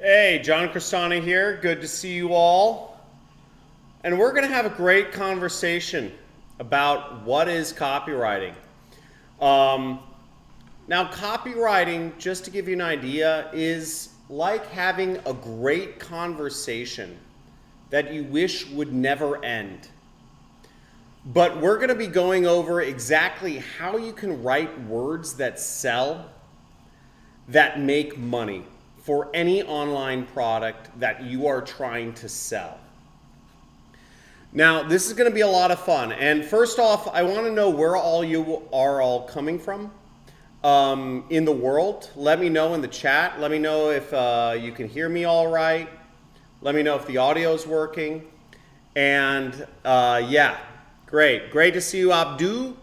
Hey, John Cristani here. Good to see you all. And we're going to have a great conversation about what is copywriting. Um, Now, copywriting, just to give you an idea, is like having a great conversation that you wish would never end. But we're going to be going over exactly how you can write words that sell, that make money for any online product that you are trying to sell. Now, this is going to be a lot of fun. And first off, I want to know where all you are all coming from in the world. Let me know in the chat. Let me know if you can hear me all right. Let me know if the audio is working. And yeah, great. Great to see you, Abdu,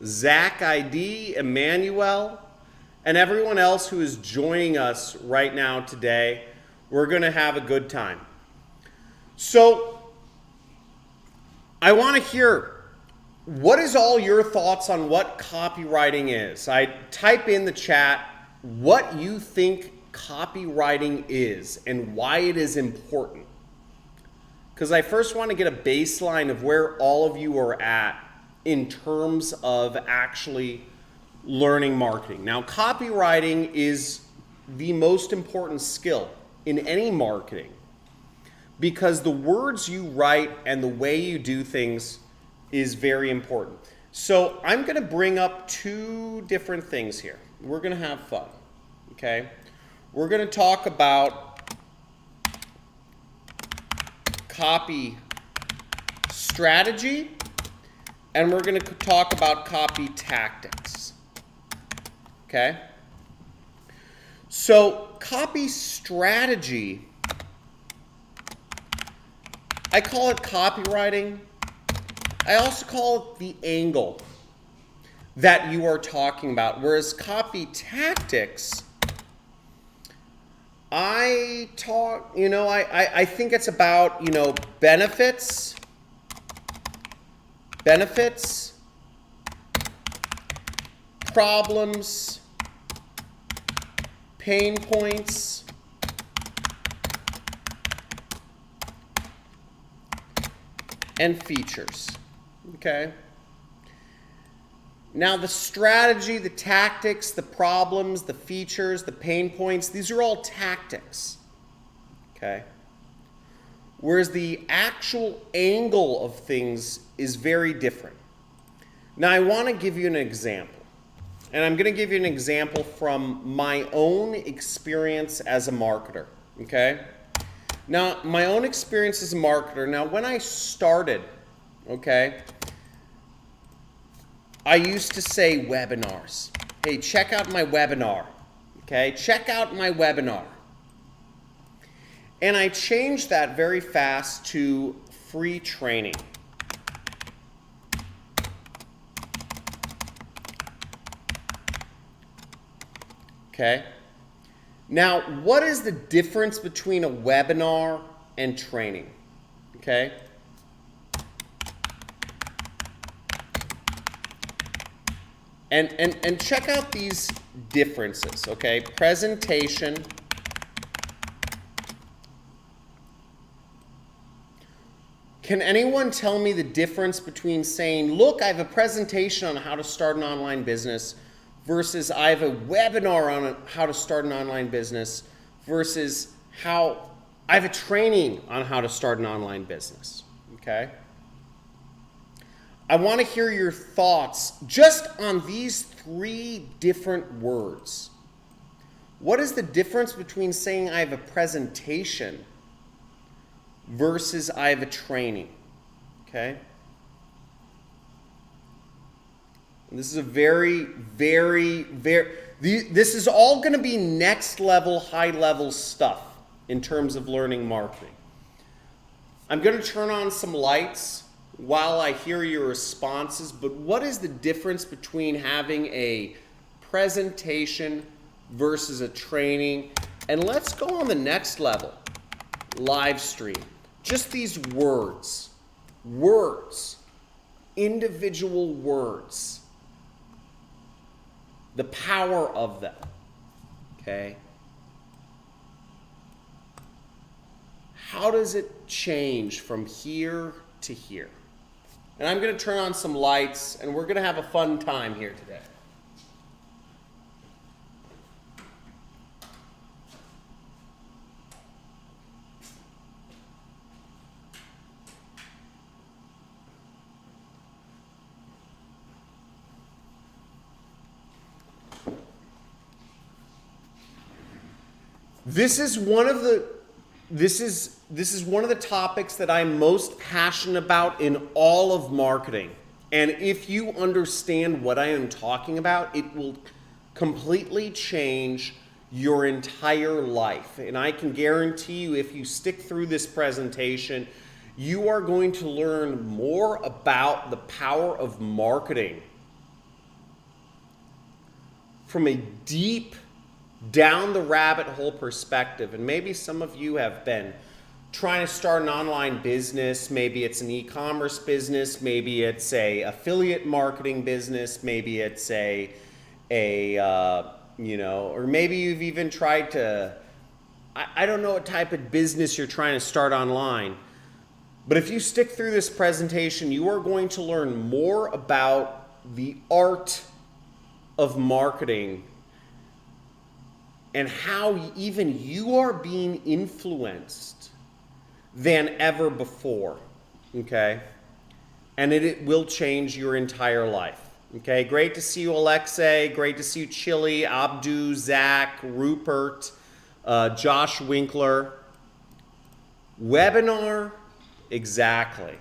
Zach ID, Emmanuel, and everyone else who is joining us right now today. We're going to have a good time. So I want to hear, what is all your thoughts on what copywriting is? I type in the chat what you think copywriting is and why it is important. Because I first want to get a baseline of where all of you are at in terms of actually learning marketing. Now, copywriting is the most important skill in any marketing because the words you write and the way you do things is very important. So I'm going to bring up two different things here. We're going to have fun, okay? We're going to talk about copy strategy, and we're going to talk about copy tactics. Okay? So, copy strategy, I call it copywriting. I also call it the angle that you are talking about. Whereas copy tactics, I think it's about, benefits, problems, pain points, and features, okay? Now the strategy, the tactics, the problems, the features, the pain points, these are all tactics, okay? Whereas the actual angle of things is very different. Now I want to give you an example. And I'm going to give you an example from my own experience as a marketer, okay? Now, my own experience as a marketer, now when I started, okay, I used to say webinars. Hey, check out my webinar, okay? Check out my webinar. And I changed that very fast to free training. Okay. Now, what is the difference between a webinar and training? Okay. And check out these differences, okay? Presentation. Can anyone tell me the difference between saying, look, I have a presentation on how to start an online business versus I have a webinar on how to start an online business versus how I have a training on how to start an online business, okay? I want to hear your thoughts just on these three different words. What is the difference between saying I have a presentation versus I have a training, okay? This is a this is all going to be next level, high level stuff in terms of learning marketing. I'm going to turn on some lights while I hear your responses, but what is the difference between having a presentation versus a training? And let's go on the next level, live stream. Just these words, individual words. The power of them, okay? how does it change from here to here? And I'm going to turn on some lights, and we're going to have a fun time here today. This is one of the topics that I'm most passionate about in all of marketing. And if you understand what I am talking about, it will completely change your entire life. And I can guarantee you, if you stick through this presentation, you are going to learn more about the power of marketing from a deep, down the rabbit hole perspective. And maybe some of you have been trying to start an online business. Maybe it's an e-commerce business. Maybe it's a affiliate marketing business. Maybe it's or maybe you've even tried to, I don't know what type of business you're trying to start online. But if you stick through this presentation, you are going to learn more about the art of marketing and how even you are being influenced than ever before, okay? And it will change your entire life, okay? Great to see you, Alexei. Great to see you, Chili, Abdu, Zach, Rupert, Josh Winkler. Webinar, exactly.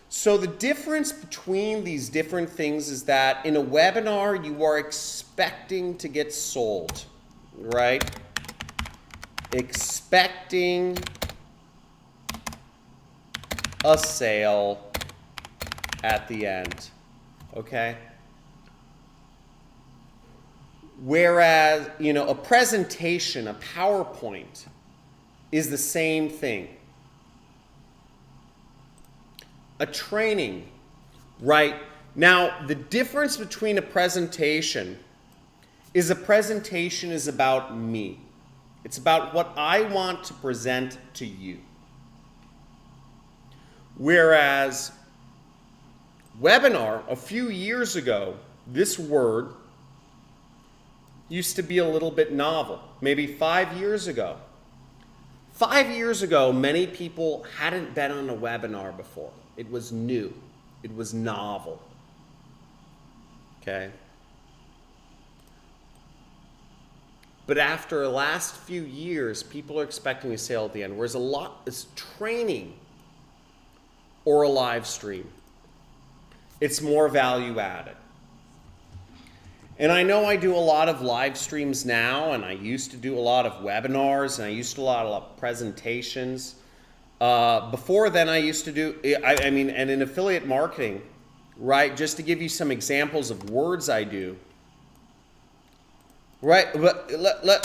So the difference between these different things is that in a webinar, you are expecting to get sold, right? Expecting a sale at the end, okay? Whereas, a presentation, a PowerPoint is the same thing. A training, right? Now, the difference between a presentation is about me. It's about what I want to present to you. Whereas webinar, a few years ago, this word used to be a little bit novel. Maybe 5 years ago. 5 years ago, many people hadn't been on a webinar before. It was new. It was novel. Okay? But after the last few years, people are expecting a sale at the end. Whereas a lot is training or a live stream. It's more value added. And I know I do a lot of live streams now, and I used to do a lot of webinars, and I used to do a lot of presentations. Before then, I used to do, and in affiliate marketing, right, just to give you some examples of words I do, right, but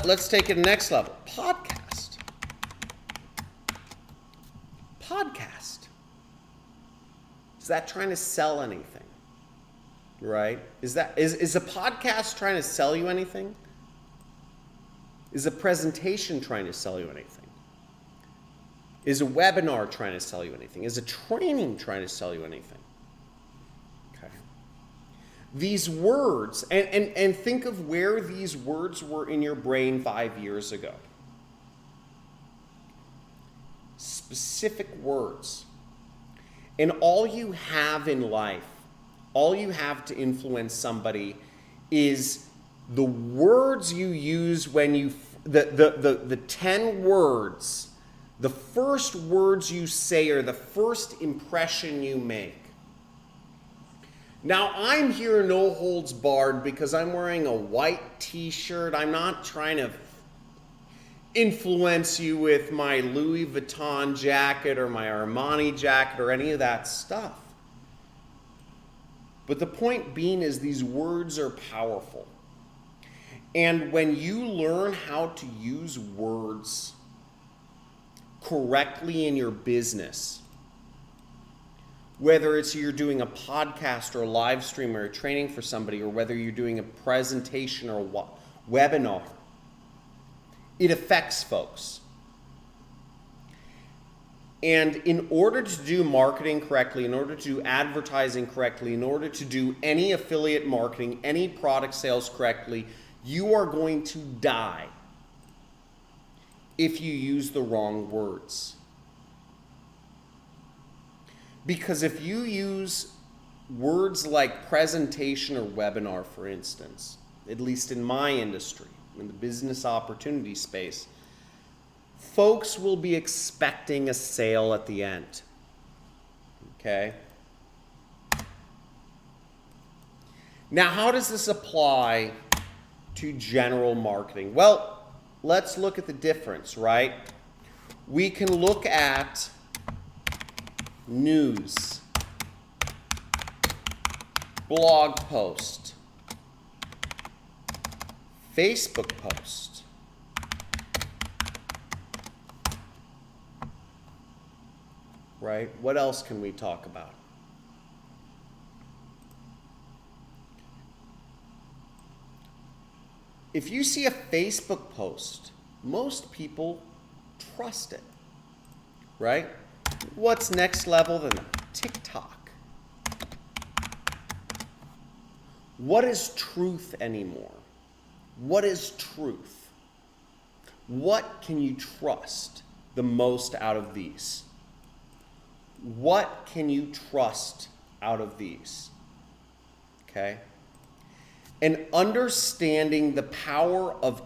let's take it to the next level. Podcast. Is that trying to sell anything? Right? Is a podcast trying to sell you anything? Is a presentation trying to sell you anything? Is a webinar trying to sell you anything? Is a training trying to sell you anything? Okay. These words, and think of where these words were in your brain 5 years ago. Specific words. And all you have in life, all you have to influence somebody is the words you use when you, the 10 words, the first words you say are the first impression you make. Now, I'm here no holds barred because I'm wearing a white t-shirt. I'm not trying to influence you with my Louis Vuitton jacket or my Armani jacket or any of that stuff. But the point being is these words are powerful. And when you learn how to use words correctly in your business, whether it's you're doing a podcast or a live stream or a training for somebody, or whether you're doing a presentation or a webinar, it affects folks. And in order to do marketing correctly, in order to do advertising correctly, in order to do any affiliate marketing, any product sales correctly, you are going to die if you use the wrong words. Because if you use words like presentation or webinar, for instance, at least in my industry, in the business opportunity space, folks will be expecting a sale at the end. Okay? Now, how does this apply to general marketing? Well, let's look at the difference, right? We can look at news, blog post, Facebook post, right? What else can we talk about? If you see a Facebook post, most people trust it, right? What's next level than that? TikTok. What is truth anymore? What is truth? What can you trust the most out of these? What can you trust out of these? Okay? And understanding the power of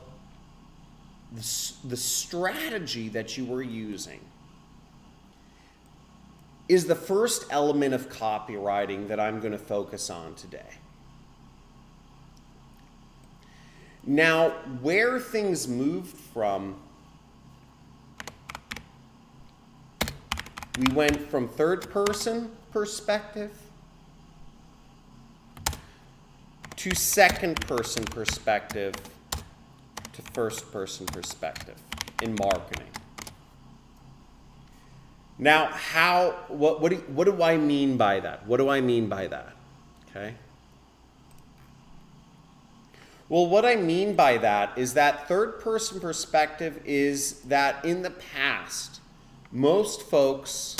the strategy that you were using is the first element of copywriting that I'm going to focus on today. Now, where things moved from, we went from third person perspective to second person perspective to first person perspective in marketing. Now, what do I mean by that? What do I mean by that? Okay. Well, what I mean by that is that third person perspective is that in the past, most folks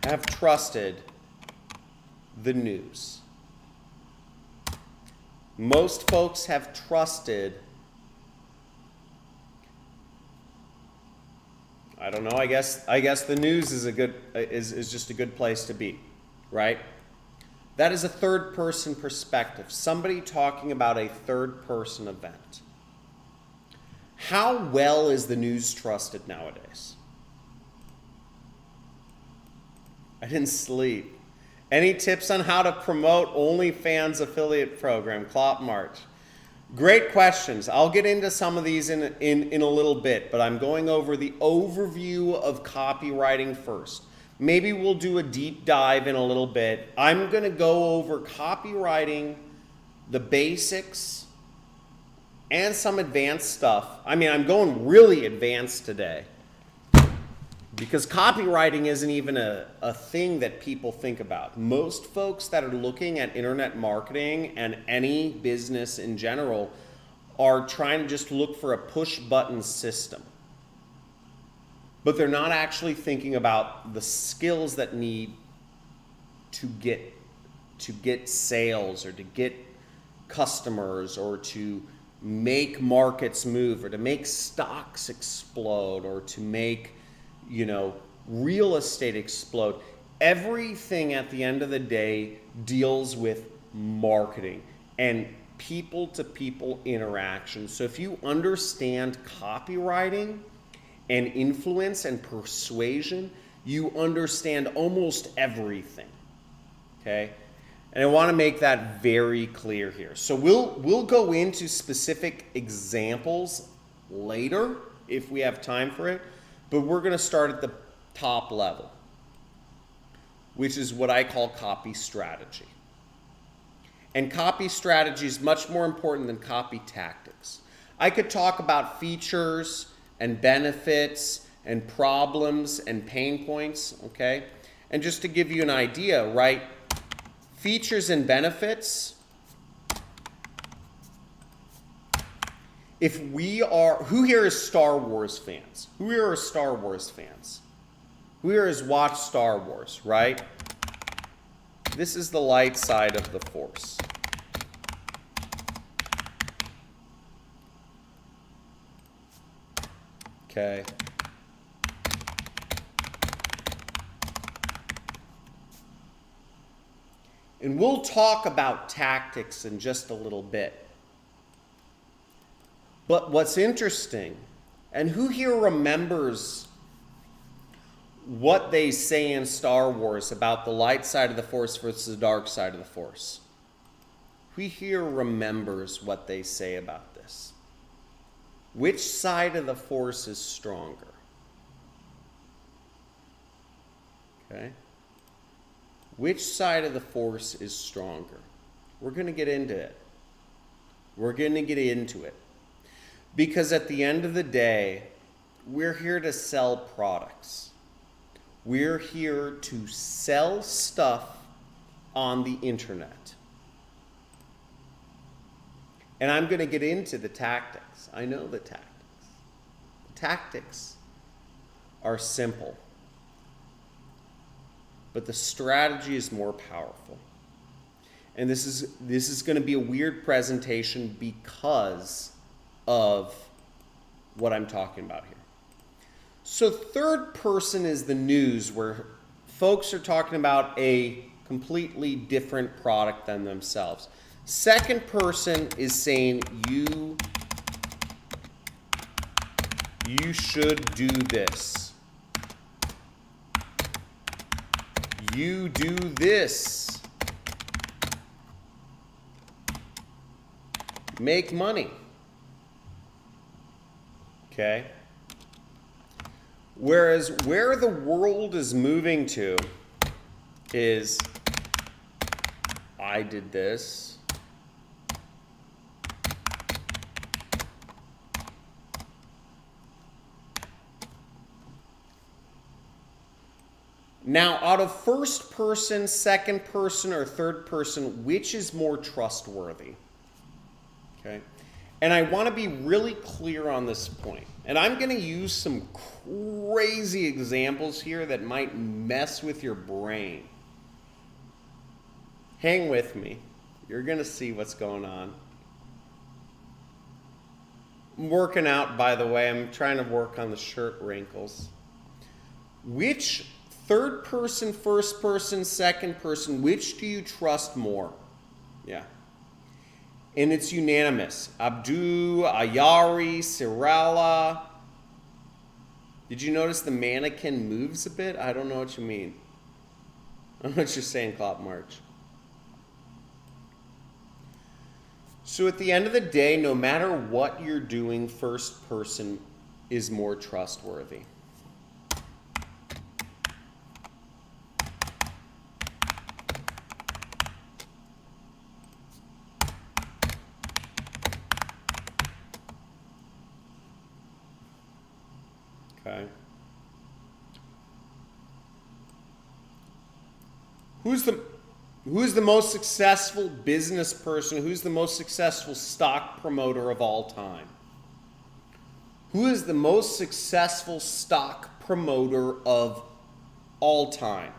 have trusted the news. Most folks have trusted, I don't know, I guess the news is is just a good place to be, right? That is a third person perspective. Somebody talking about a third person event. How well is the news trusted nowadays? I didn't sleep. Any tips on how to promote OnlyFans affiliate program? Clop March. Great questions. I'll get into some of these in a little bit, but I'm going over the overview of copywriting first. Maybe we'll do a deep dive in a little bit. I'm going to go over copywriting, the basics, and some advanced stuff. I mean, I'm going really advanced today because copywriting isn't even a thing that people think about. Most folks that are looking at internet marketing and any business in general are trying to just look for a push button system. But they're not actually thinking about the skills that need to get sales or to get customers or to make markets move or to make stocks explode or to make, real estate explode. Everything at the end of the day deals with marketing and people-to-people interaction. So if you understand copywriting and influence and persuasion, you understand almost everything, okay? And I want to make that very clear here. So we'll go into specific examples later if we have time for it, but we're going to start at the top level, which is what I call copy strategy. And copy strategy is much more important than copy tactics. I could talk about features and benefits and problems and pain points, okay? And just to give you an idea, right? Features and benefits, who here is Star Wars fans? Who here are Star Wars fans? Who here has watched Star Wars, right? This is the light side of the Force. Okay. And we'll talk about tactics in just a little bit. But what's interesting, and who here remembers what they say in Star Wars about the light side of the Force versus the dark side of the Force? Who here remembers what they say about this? Which side of the Force is stronger? Okay. Which side of the Force is stronger? We're going to get into it. We're going to get into it. Because at the end of the day, we're here to sell products. We're here to sell stuff on the internet. And I'm going to get into the tactics. I know the tactics. The tactics are simple. But the strategy is more powerful. And this is going to be a weird presentation because of what I'm talking about here. So third person is the news, where folks are talking about a completely different product than themselves. Second person is saying you should do this. You do this. Make money. Okay? Whereas where the world is moving to is, I did this. Now, out of first person, second person, or third person, which is more trustworthy? Okay? And I want to be really clear on this point. And I'm going to use some crazy examples here that might mess with your brain. Hang with me. You're going to see what's going on. I'm working out, by the way. I'm trying to work on the shirt wrinkles. Which third person, first person, second person, which do you trust more? Yeah. And it's unanimous. Abdu, Ayari, Sirala. Did you notice the mannequin moves a bit? I don't know what you mean. I don't know what you're saying, Cloud March. So at the end of the day, no matter what you're doing, first person is more trustworthy. Okay. Who's the most successful business person? Who's the most successful stock promoter of all time? Who is the most successful stock promoter of all time?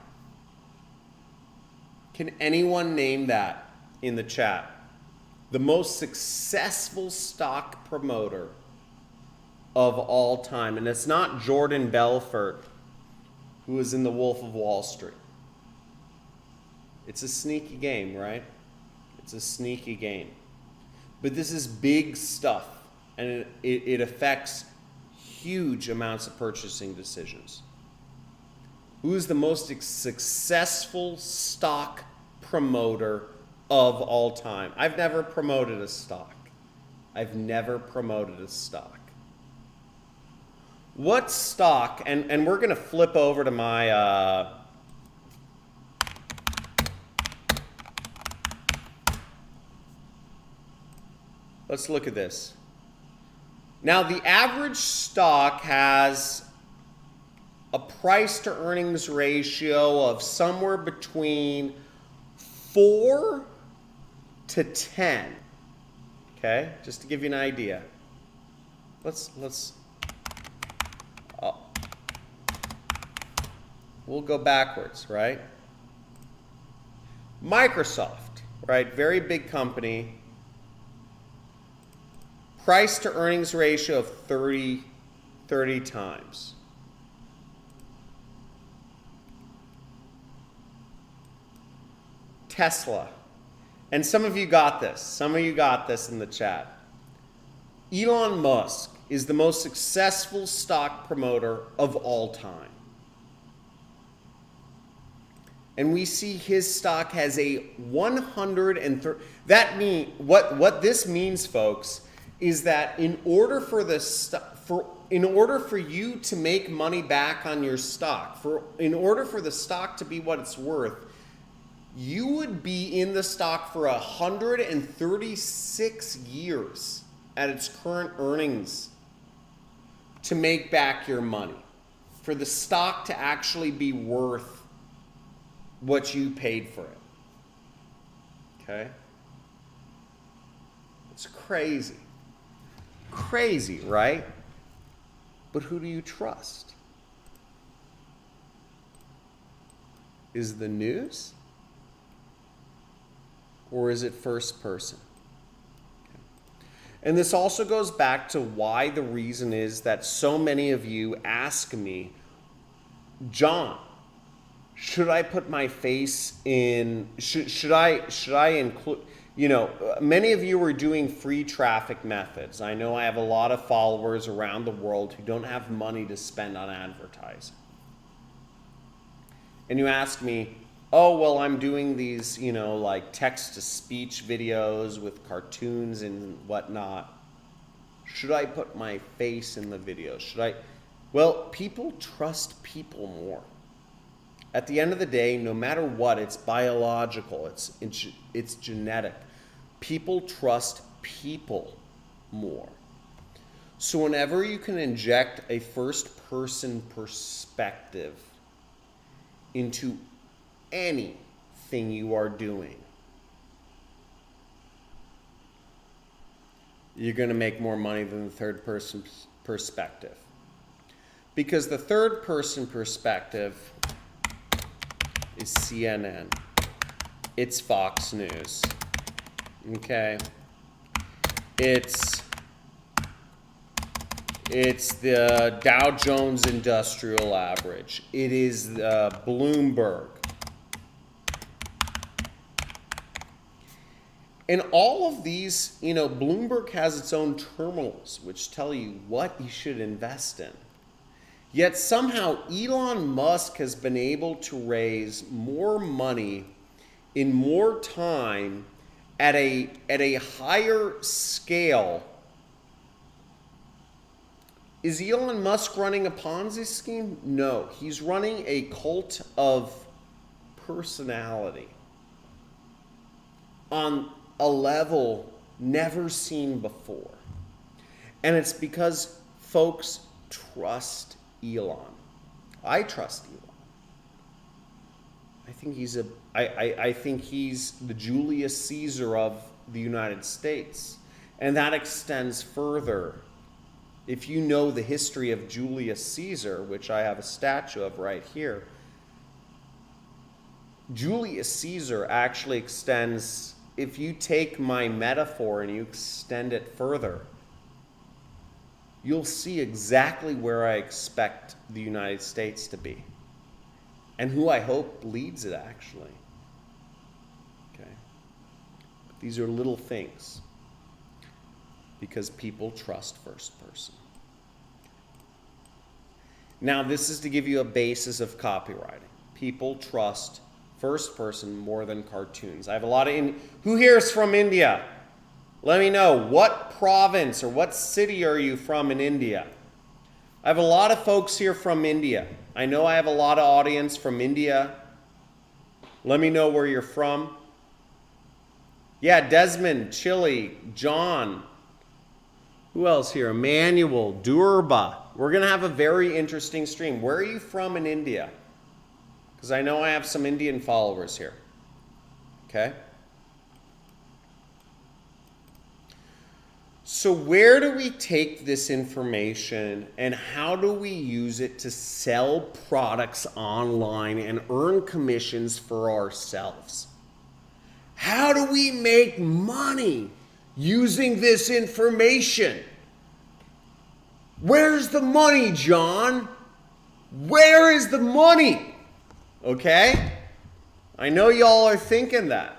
Can anyone name that in the chat? The most successful stock promoter of all time. And it's not Jordan Belfort, who is in The Wolf of Wall Street. It's a sneaky game, right? It's a sneaky game. But this is big stuff, and it affects huge amounts of purchasing decisions. Who is the most successful stock promoter of all time? I've never promoted a stock. I've never promoted a stock. What stock, and we're going to flip over to my let's look at this. Now, the average stock has a price to earnings ratio of somewhere between 4 to 10. Okay, just to give you an idea. We'll go backwards, right? Microsoft, right? Very big company. Price to earnings ratio of 30 times. Tesla. And some of you got this. Some of you got this in the chat. Elon Musk is the most successful stock promoter of all time. And we see his stock has a 130. That means what this means, folks, is that in order for you to make money back on your stock, in order for the stock to be what it's worth, you would be in the stock for 136 years at its current earnings to make back your money, for the stock to actually be worth what you paid for it. Okay? It's crazy. Crazy, right? But who do you trust? Is the news? Or is it first person? Okay. And this also goes back to why the reason is that so many of you ask me, John, should I put my face in, should I include, you know, many of you are doing free traffic methods. I know I have a lot of followers around the world who don't have money to spend on advertising. And you ask me, oh, well, I'm doing these, you know, like text-to-speech videos with cartoons and whatnot. Should I put my face in the video? Should I? Well, people trust people more. At the end of the day, no matter what, it's biological, it's genetic. People trust people more. So whenever you can inject a first-person perspective into anything you are doing, you're going to make more money than the third-person perspective. Because the third-person perspective is CNN. It's Fox News. Okay? It's the Dow Jones Industrial Average. It is Bloomberg. And all of these, you know, Bloomberg has its own terminals which tell you what you should invest in. Yet somehow Elon Musk has been able to raise more money in more time at a higher scale. Is Elon Musk running a Ponzi scheme? No, he's running a cult of personality on a level never seen before. And it's because folks trust Elon. I trust Elon. I think he's the Julius Caesar of the United States. And that extends further. If you know the history of Julius Caesar, which I have a statue of right here, Julius Caesar actually extends, if you take my metaphor and you extend it further, you'll see exactly where I expect the United States to be and who I hope leads it, actually. Okay? But these are little things because people trust first person. Now, this is to give you a basis of copywriting. People trust first person more than cartoons. I have a lot of, who here is from India? Let me know, what province or what city are you from in India? I have a lot of folks here from India. I know I have a lot of audience from India. Let me know where you're from. Yeah, Desmond, Chile, John. Who else here? Emmanuel, Durba. We're going to have a very interesting stream. Where are you from in India? Because I know I have some Indian followers here. Okay? So where do we take this information and how do we use it to sell products online and earn commissions for ourselves? How do we make money using this information? Where's the money, John? Where is the money? Okay? I know y'all are thinking that.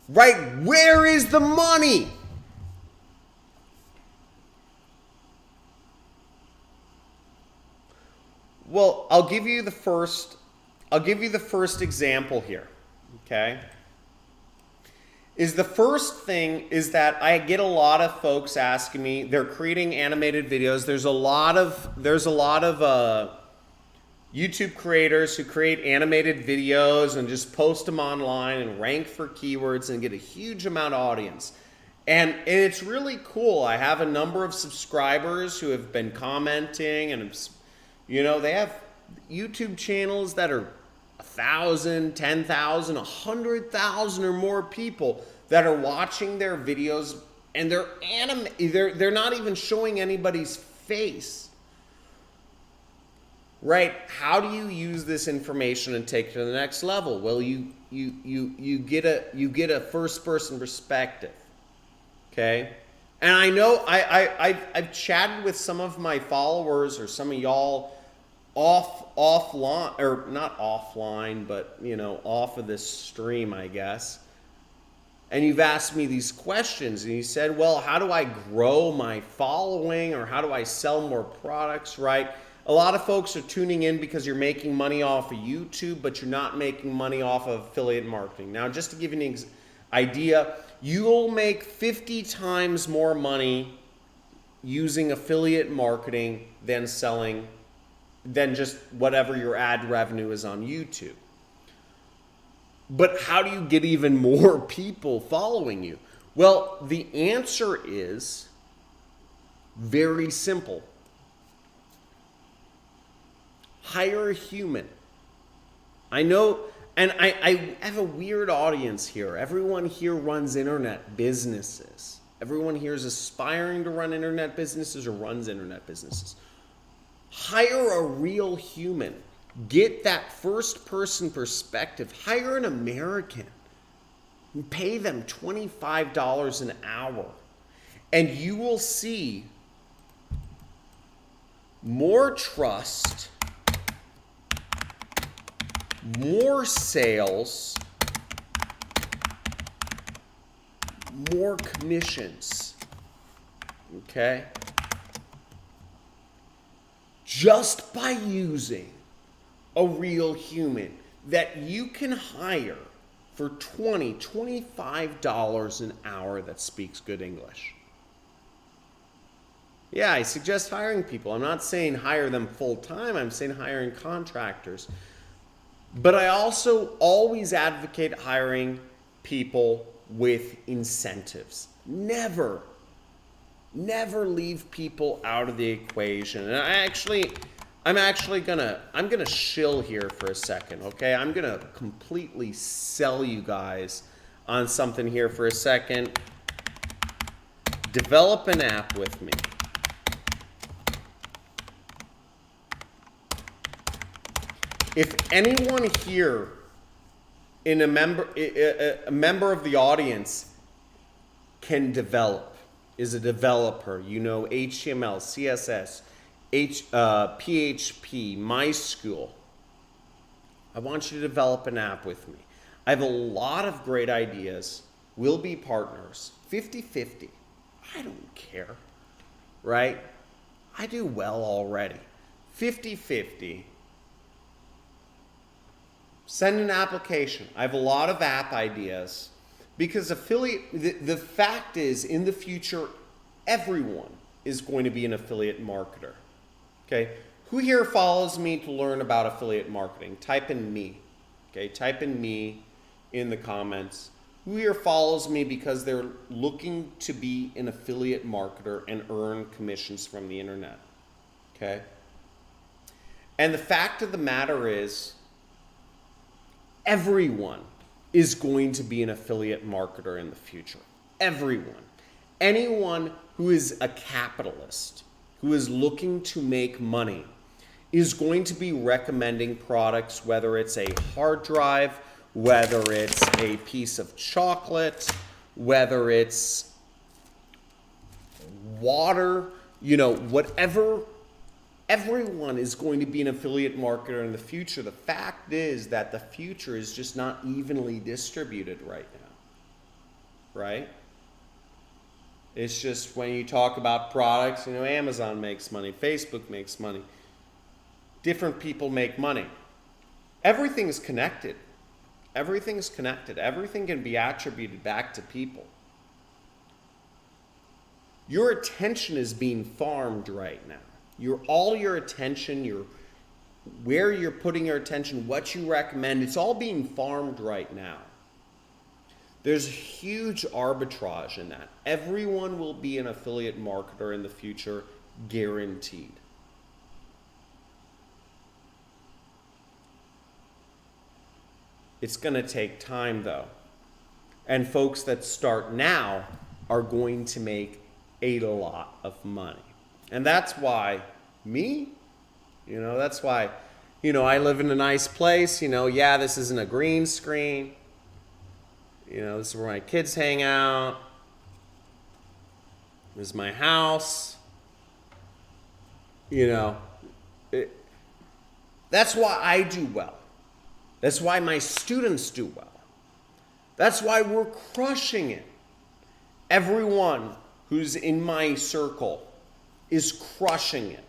Right? Where is the money? Well, I'll give you the first example here, okay? The first thing is that I get a lot of folks asking me, they're creating animated videos. There's a lot of YouTube creators who create animated videos and just post them online and rank for keywords and get a huge amount of audience. And it's really cool. I have a number of subscribers who have been commenting, and they have YouTube channels that are 1,000, 10,000, 100,000 or more people that are watching their videos, and they're not even showing anybody's face. Right? How do you use this information and take it to the next level? Well, you get a first person perspective. Okay? And I know I've chatted with some of my followers or some of y'all offline, or not offline, but off of this stream, I guess. And you've asked me these questions, and you said, well, how do I grow my following, or how do I sell more products, right? A lot of folks are tuning in because you're making money off of YouTube, but you're not making money off of affiliate marketing. Now, just to give you an idea, you'll make 50 times more money using affiliate marketing than just whatever your ad revenue is on YouTube. But how do you get even more people following you? Well, the answer is very simple. Hire a human. I know, and I have a weird audience here. Everyone here runs internet businesses. Everyone here is aspiring to run internet businesses or runs internet businesses. Hire a real human. Get that first person perspective. Hire an American. Pay them $25 an hour. And you will see more trust, more sales, more commissions. Okay? Just by using a real human that you can hire for $20, $25 an hour that speaks good English. Yeah, I suggest hiring people. I'm not saying hire them full time. I'm saying hiring contractors. But I also always advocate hiring people with incentives. Never leave people out of the equation. And I'm gonna shill here for a second, okay? I'm gonna completely sell you guys on something here for a second. Develop an app with me. If anyone here a member of the audience can develop, is a developer, HTML, CSS, PHP, MySQL, I want you to develop an app with me. I have a lot of great ideas. We'll be partners. 50-50. I don't care, right? I do well already. 50-50. Send an application. I have a lot of app ideas because the fact is, in the future, everyone is going to be an affiliate marketer. Okay? Who here follows me to learn about affiliate marketing? Type in me. Okay? Type in me in the comments. Who here follows me because they're looking to be an affiliate marketer and earn commissions from the internet? Okay? And the fact of the matter is, everyone is going to be an affiliate marketer in the future. Everyone. anyone who is a capitalist, who is looking to make money, is going to be recommending products, whether it's a hard drive, whether it's a piece of chocolate, whether it's water, whatever. Everyone is going to be an affiliate marketer in the future. The fact is that the future is just not evenly distributed right now, right? It's just when you talk about products, Amazon makes money, Facebook makes money, different people make money. Everything is connected. Everything is connected. Everything can be attributed back to people. Your attention is being farmed right now. All your attention, where you're putting your attention, what you recommend, it's all being farmed right now. There's huge arbitrage in that. Everyone will be an affiliate marketer in the future, guaranteed. It's going to take time though. And folks that start now are going to make a lot of money. And that's why that's why, I live in a nice place, this isn't a green screen. This is where my kids hang out. This is my house. That's why I do well. That's why my students do well. That's why we're crushing it. Everyone who's in my circle is crushing it.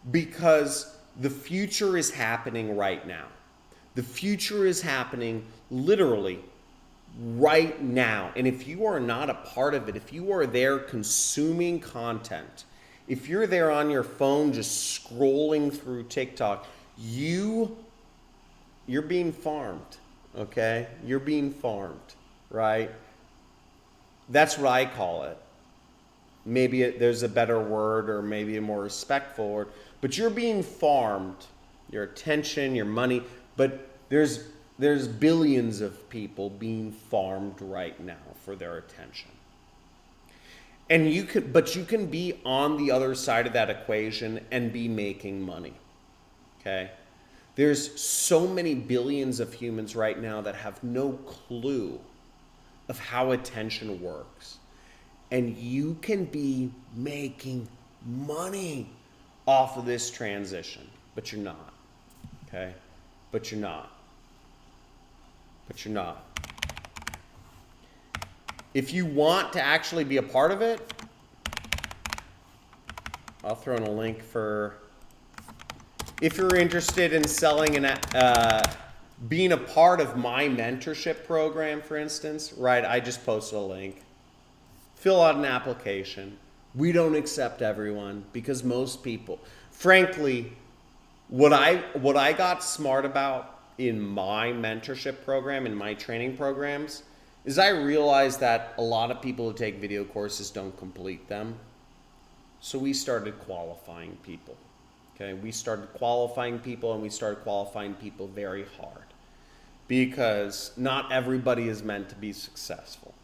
Because the future is happening right now. The future is happening literally right now. And if you are not a part of it, if you are there consuming content, if you're there on your phone just scrolling through TikTok, you're being farmed, okay? You're being farmed, right? That's what I call it. Maybe there's a better word or maybe a more respectful word, but you're being farmed, your attention, your money, but there's billions of people being farmed right now for their attention. And you can be on the other side of that equation and be making money, okay? There's so many billions of humans right now that have no clue of how attention works. And you can be making money off of this transition, but you're not, okay? But you're not. If you want to actually be a part of it, I'll throw in a link for, if you're interested in selling and being a part of my mentorship program, for instance, right? I just posted a link. Fill out an application. We don't accept everyone because most people, frankly, what I got smart about in my mentorship program, in my training programs, is I realized that a lot of people who take video courses don't complete them. So we started qualifying people. Okay, we started qualifying people, and we started qualifying people very hard because not everybody is meant to be successful.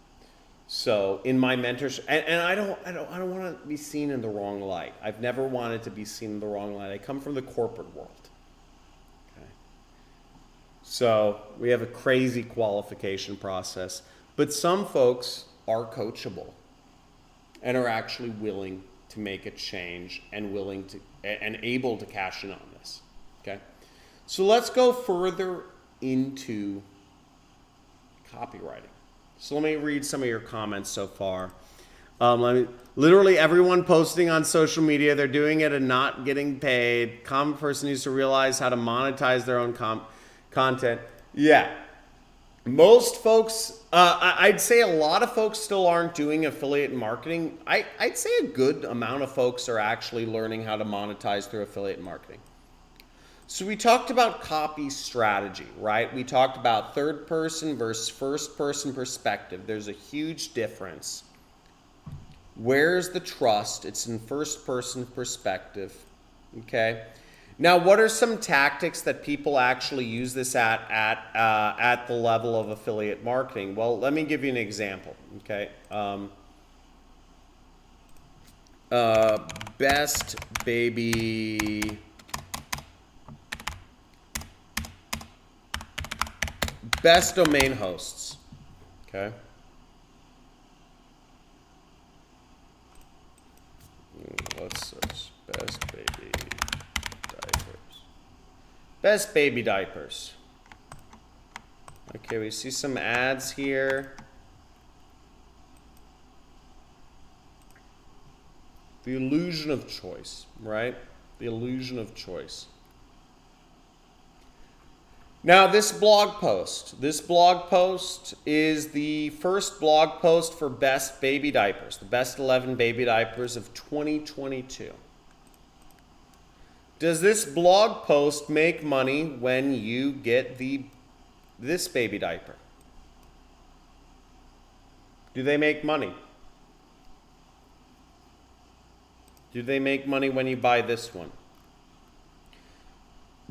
So in my mentorship, and I don't want to be seen in the wrong light. I've never wanted to be seen in the wrong light. I come from the corporate world. Okay, so we have a crazy qualification process, but some folks are coachable and are actually willing to make a change and willing to and able to cash in on this. Okay, so let's go further into copywriting. So let me read some of your comments so far. Literally everyone posting on social media, they're doing it and not getting paid. Common person needs to realize how to monetize their own content. Yeah. Most folks, I'd say a lot of folks still aren't doing affiliate marketing. I'd say a good amount of folks are actually learning how to monetize through affiliate marketing. So we talked about copy strategy, right? We talked about third person versus first person perspective. There's a huge difference. Where's the trust? It's in first person perspective, okay? Now, what are some tactics that people actually use this at the level of affiliate marketing? Well, let me give you an example, okay? best baby best domain hosts. Okay. Let's search best baby diapers. Best baby diapers. Okay, we see some ads here. The illusion of choice, right? The illusion of choice. Now this blog post is the first blog post for best baby diapers, the best 11 baby diapers of 2022. Does this blog post make money when you get this baby diaper? Do they make money? Do they make money when you buy this one?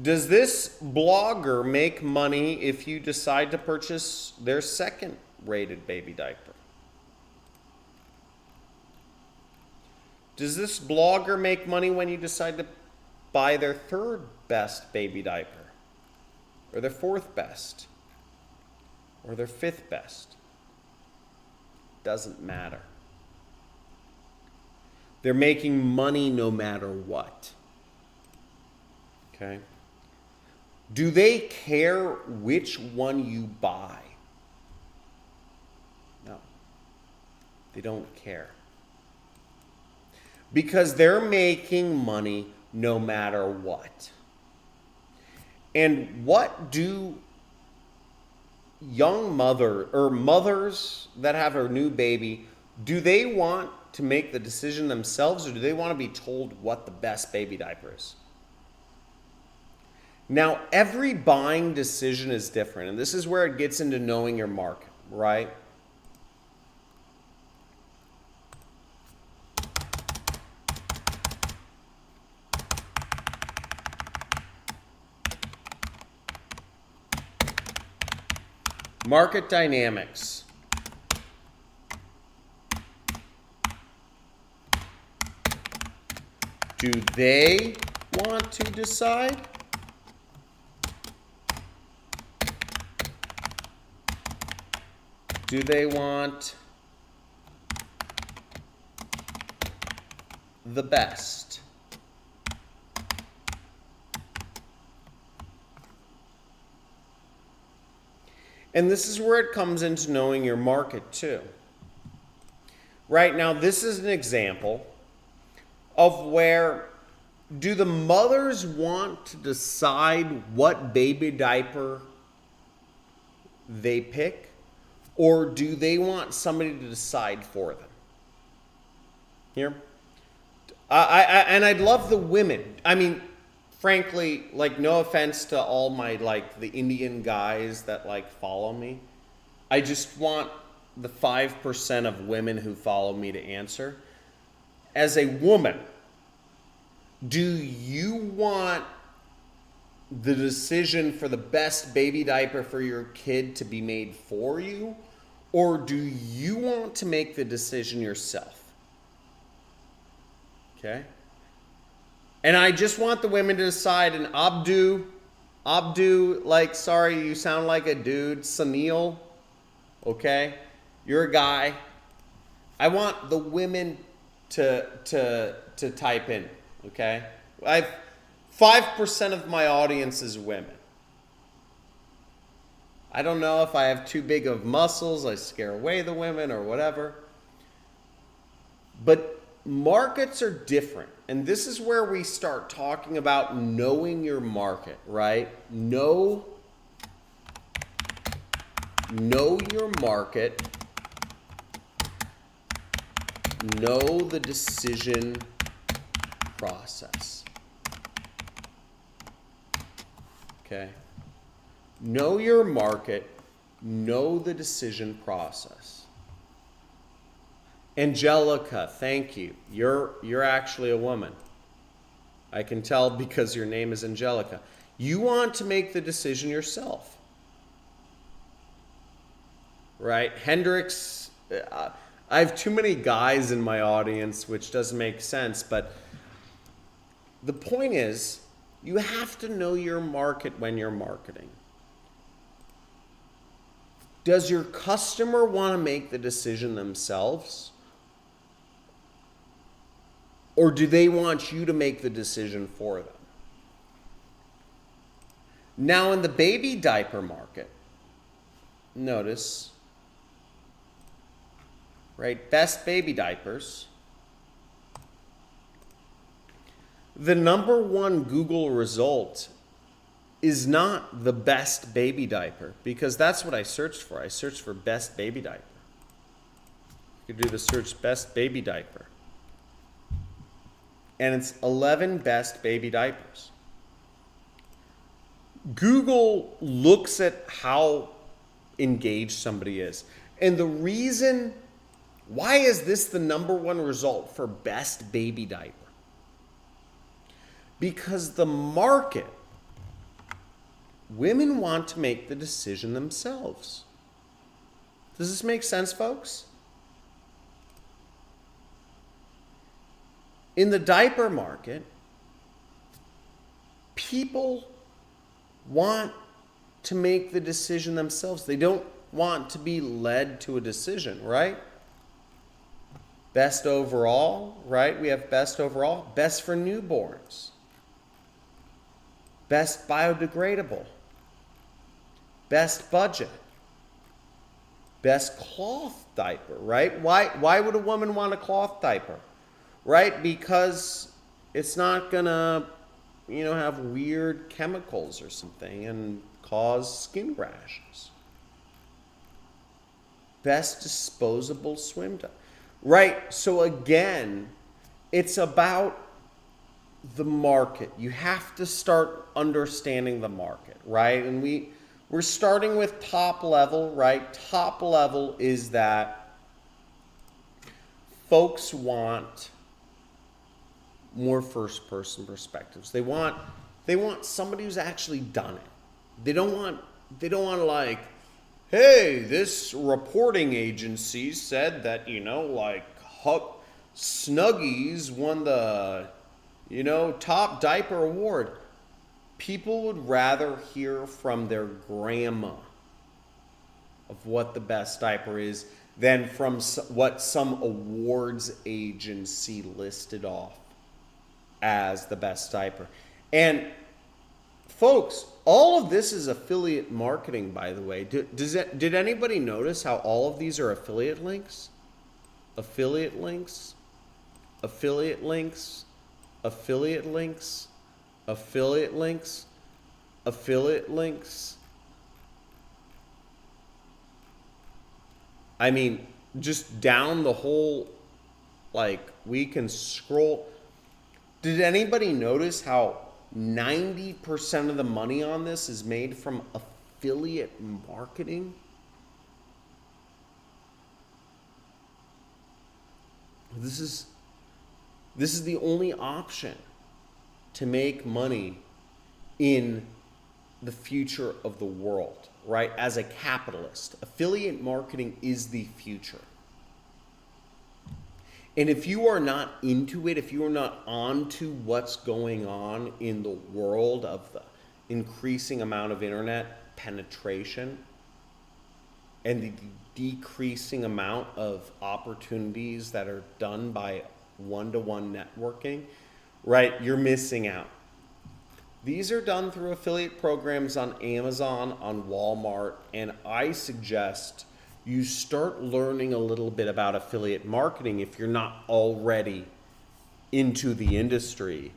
Does this blogger make money if you decide to purchase their second rated baby diaper? Does this blogger make money when you decide to buy their third best baby diaper? Or their fourth best? Or their fifth best? Doesn't matter. They're making money no matter what. Okay? Do they care which one you buy? No. They don't care. Because they're making money no matter what. And what do young mothers that have a new baby, do they want to make the decision themselves, or do they want to be told what the best baby diaper is? Now, every buying decision is different, and this is where it gets into knowing your market, right? Market dynamics. Do they want to decide? Do they want the best? And this is where it comes into knowing your market too. Right now, this is an example of where, do the mothers want to decide what baby diaper they pick, or do they want somebody to decide for them? Here? And I'd love the women. I mean, frankly, like, no offense to all my, like, the Indian guys that, like, follow me. I just want the 5% of women who follow me to answer. As a woman, do you want the decision for the best baby diaper for your kid to be made for you? Or do you want to make the decision yourself? Okay? And I just want the women to decide. And Abdu, like, sorry, you sound like a dude. Sunil, okay? You're a guy. I want the women to type in, okay? 5% of my audience is women. I don't know if I have too big of muscles, I scare away the women or whatever. But markets are different. And this is where we start talking about knowing your market, right? Know your market. Know the decision process. Okay? Know your market. Know the decision process. Angelica, thank you. You're actually a woman. I can tell because your name is Angelica. You want to make the decision yourself. Right? Hendrix, I have too many guys in my audience, which doesn't make sense. But the point is, you have to know your market when you're marketing. Does your customer want to make the decision themselves? Or do they want you to make the decision for them? Now in the baby diaper market, notice, right, best baby diapers. The number one Google result is not the best baby diaper, because that's what I searched for. I searched for best baby diaper. You could do the search best baby diaper. And it's 11 best baby diapers. Google looks at how engaged somebody is. And the reason, why is this the number one result for best baby diaper? Because the market, women want to make the decision themselves. Does this make sense, folks? In the diaper market, people want to make the decision themselves. They don't want to be led to a decision, right? Best overall, right? We have best overall. Best for newborns. Best biodegradable. Best budget. Best cloth diaper, right? Why would a woman want a cloth diaper? Right? Because it's not gonna, have weird chemicals or something and cause skin rashes. Best disposable swim diaper. Right, so again, it's about the market. You have to start understanding the market, right? And we're starting with top level, right? Top level is that folks want more first person perspectives. They want somebody who's actually done it. They don't want like, hey, this reporting agency said that, Snuggies won the, top diaper award. People would rather hear from their grandma of what the best diaper is than from what some awards agency listed off as the best diaper. And folks, all of this is affiliate marketing, by the way. Did anybody notice how all of these are affiliate links? Affiliate links, affiliate links, affiliate links, affiliate links, affiliate links. I mean, just down the whole, we can scroll. Did anybody notice how 90% of the money on this is made from affiliate marketing? This is the only option to make money in the future of the world, right? As a capitalist, affiliate marketing is the future. And if you are not into it, if you are not onto what's going on in the world of the increasing amount of internet penetration and the decreasing amount of opportunities that are done by one-to-one networking, right, you're missing out. These are done through affiliate programs on Amazon, on Walmart, and I suggest you start learning a little bit about affiliate marketing if you're not already into the industry.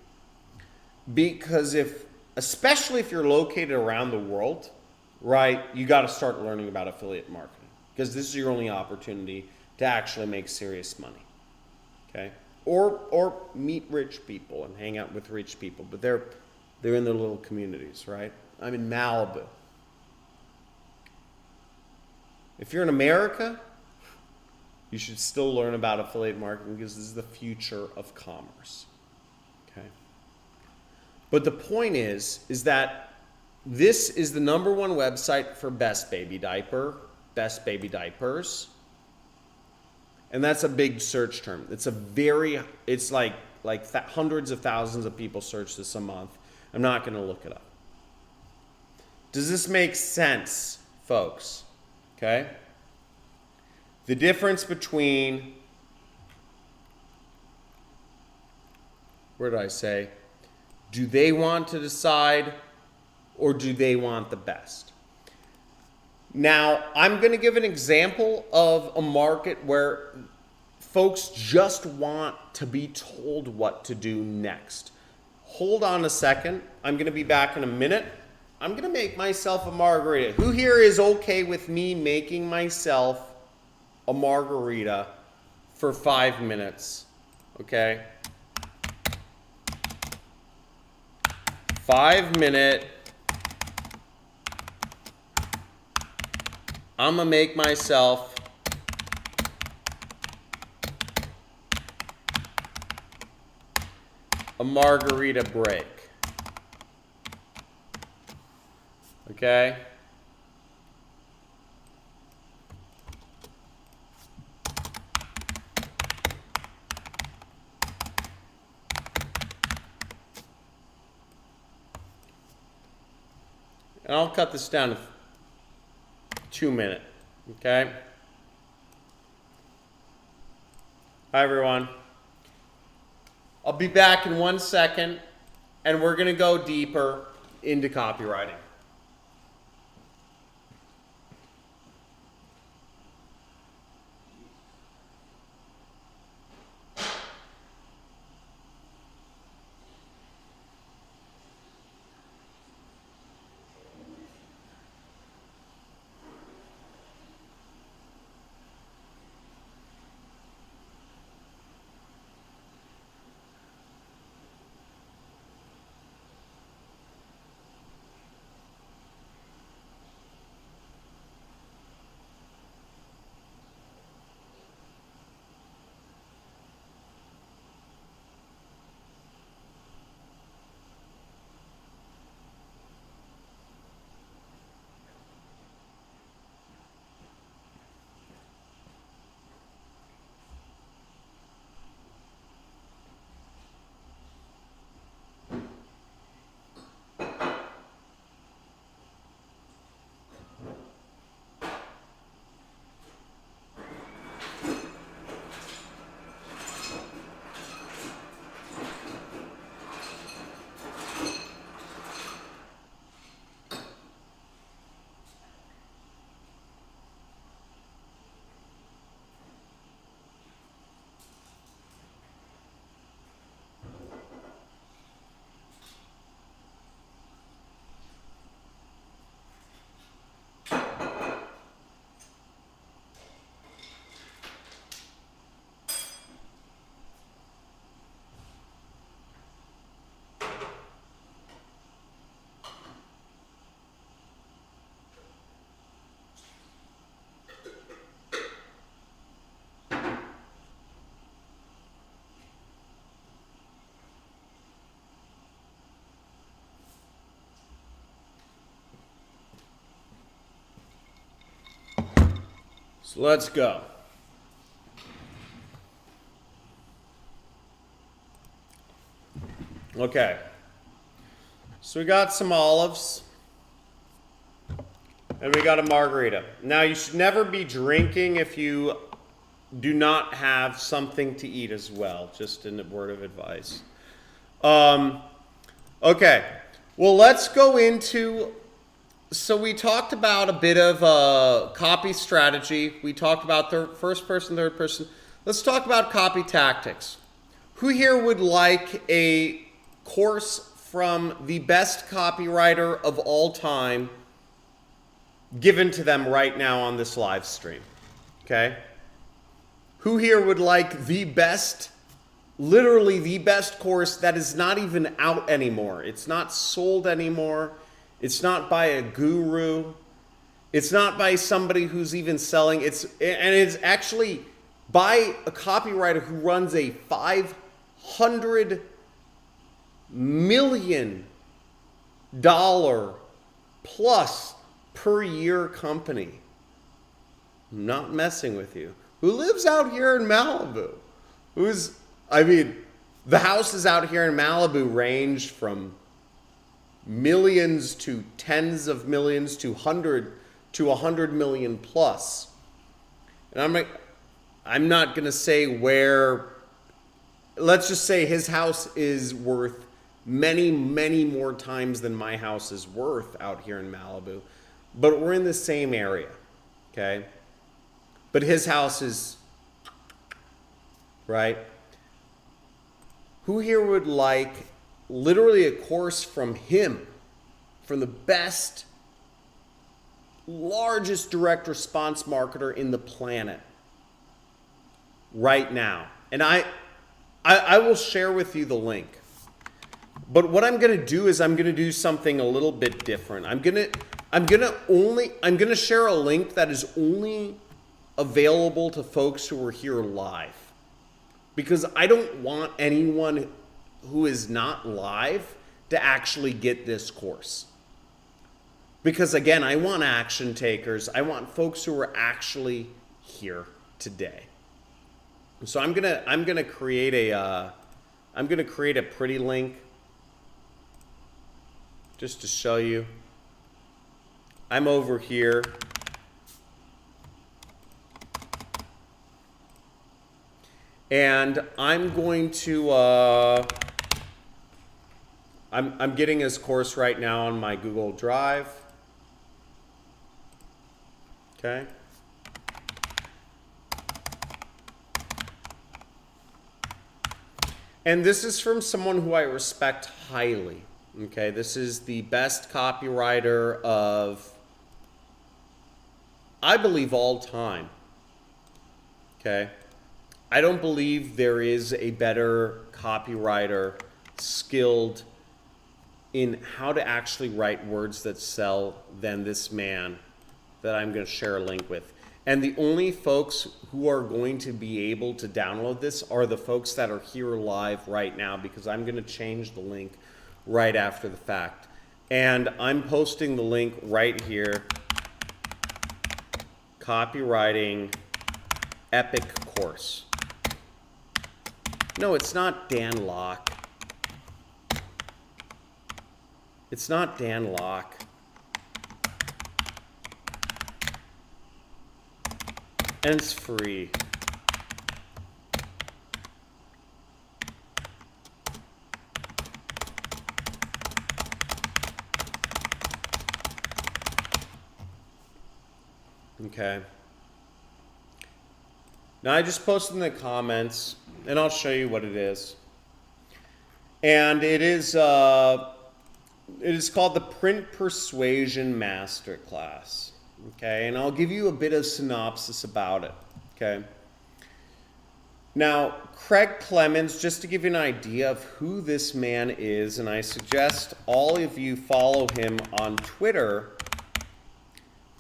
Because especially if you're located around the world, right, you got to start learning about affiliate marketing, because this is your only opportunity to actually make serious money, okay? Or meet rich people and hang out with rich people, but they're in their little communities, right? I'm in Malibu. If you're in America, you should still learn about affiliate marketing, because this is the future of commerce, okay? But the point is that this is the number one website for best baby diaper, best baby diapers. And that's a big search term. It's like hundreds of thousands of people search this a month. I'm not going to look it up. Does this make sense, folks? Okay? The difference between, where did I say? Do they want to decide or do they want the best? Now, I'm going to give an example of a market where folks just want to be told what to do next. Hold on a second. I'm going to be back in a minute. I'm going to make myself a margarita. Who here is okay with me making myself a margarita for 5 minutes? Okay? 5 minute. I'm going to make myself a margarita break. Okay? And I'll cut this down to 2 minutes. Okay? Hi, everyone. I'll be back in 1 second, and we're going to go deeper into copywriting. So let's go. Okay. So we got some olives. And we got a margarita. Now you should never be drinking if you do not have something to eat as well. Just a word of advice. Okay. Well, let's go into... So we talked about a bit of copy strategy. We talked about first person, third person. Let's talk about copy tactics. Who here would like a course from the best copywriter of all time given to them right now on this live stream? Okay? Who here would like the best, literally the best course that is not even out anymore? It's not sold anymore. It's not by a guru. It's not by somebody who's even selling. It's actually by a copywriter who runs a $500 million plus per year company. I'm not messing with you. who lives out here in Malibu. The houses out here in Malibu range from millions to tens of millions to 100 million plus. And I'm not going to say where, let's just say his house is worth many, many more times than my house is worth out here in Malibu. But we're in the same area, okay? But his house is, right? Who here would like literally a course from him, from the best, largest direct response marketer in the planet right now? And I will share with you the link. But what I'm going to do is I'm going to do something a little bit different. I'm going to share a link that is only available to folks who are here live. Because I don't want anyone who is not live to actually get this course. Because again, I want action takers. I want folks who are actually here today. So I'm gonna create a pretty link just to show you. I'm over here. And I'm going to, I'm getting his course right now on my Google Drive. Okay. And this is from someone who I respect highly. Okay, this is the best copywriter of, I believe, all time. Okay. I don't believe there is a better copywriter skilled in how to actually write words that sell than this man that I'm going to share a link with. And the only folks who are going to be able to download this are the folks that are here live right now, because I'm going to change the link right after the fact. And I'm posting the link right here. Copywriting Epic Course. No, it's not Dan Locke. It's not Dan Locke. And it's free. Okay. Now I just posted in the comments, and I'll show you what it is. And it is called the Print Persuasion Masterclass. Okay, and I'll give you a bit of synopsis about it. Okay. Now, Craig Clemens, just to give you an idea of who this man is, and I suggest all of you follow him on Twitter.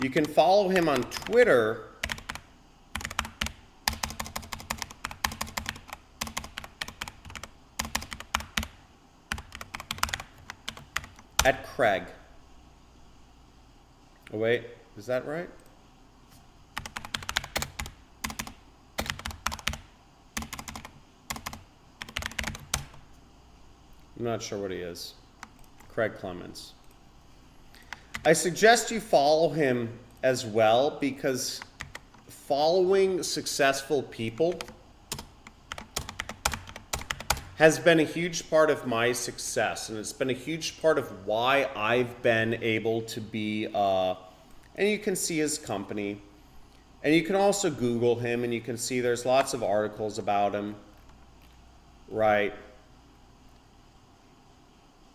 You can follow him on Twitter at Craig. Oh wait, is that right? I'm not sure what he is. Craig Clemens. I suggest you follow him as well, because following successful people has been a huge part of my success, and it's been a huge part of why I've been able to be, and you can see his company, and you can also Google him, and you can see there's lots of articles about him, right?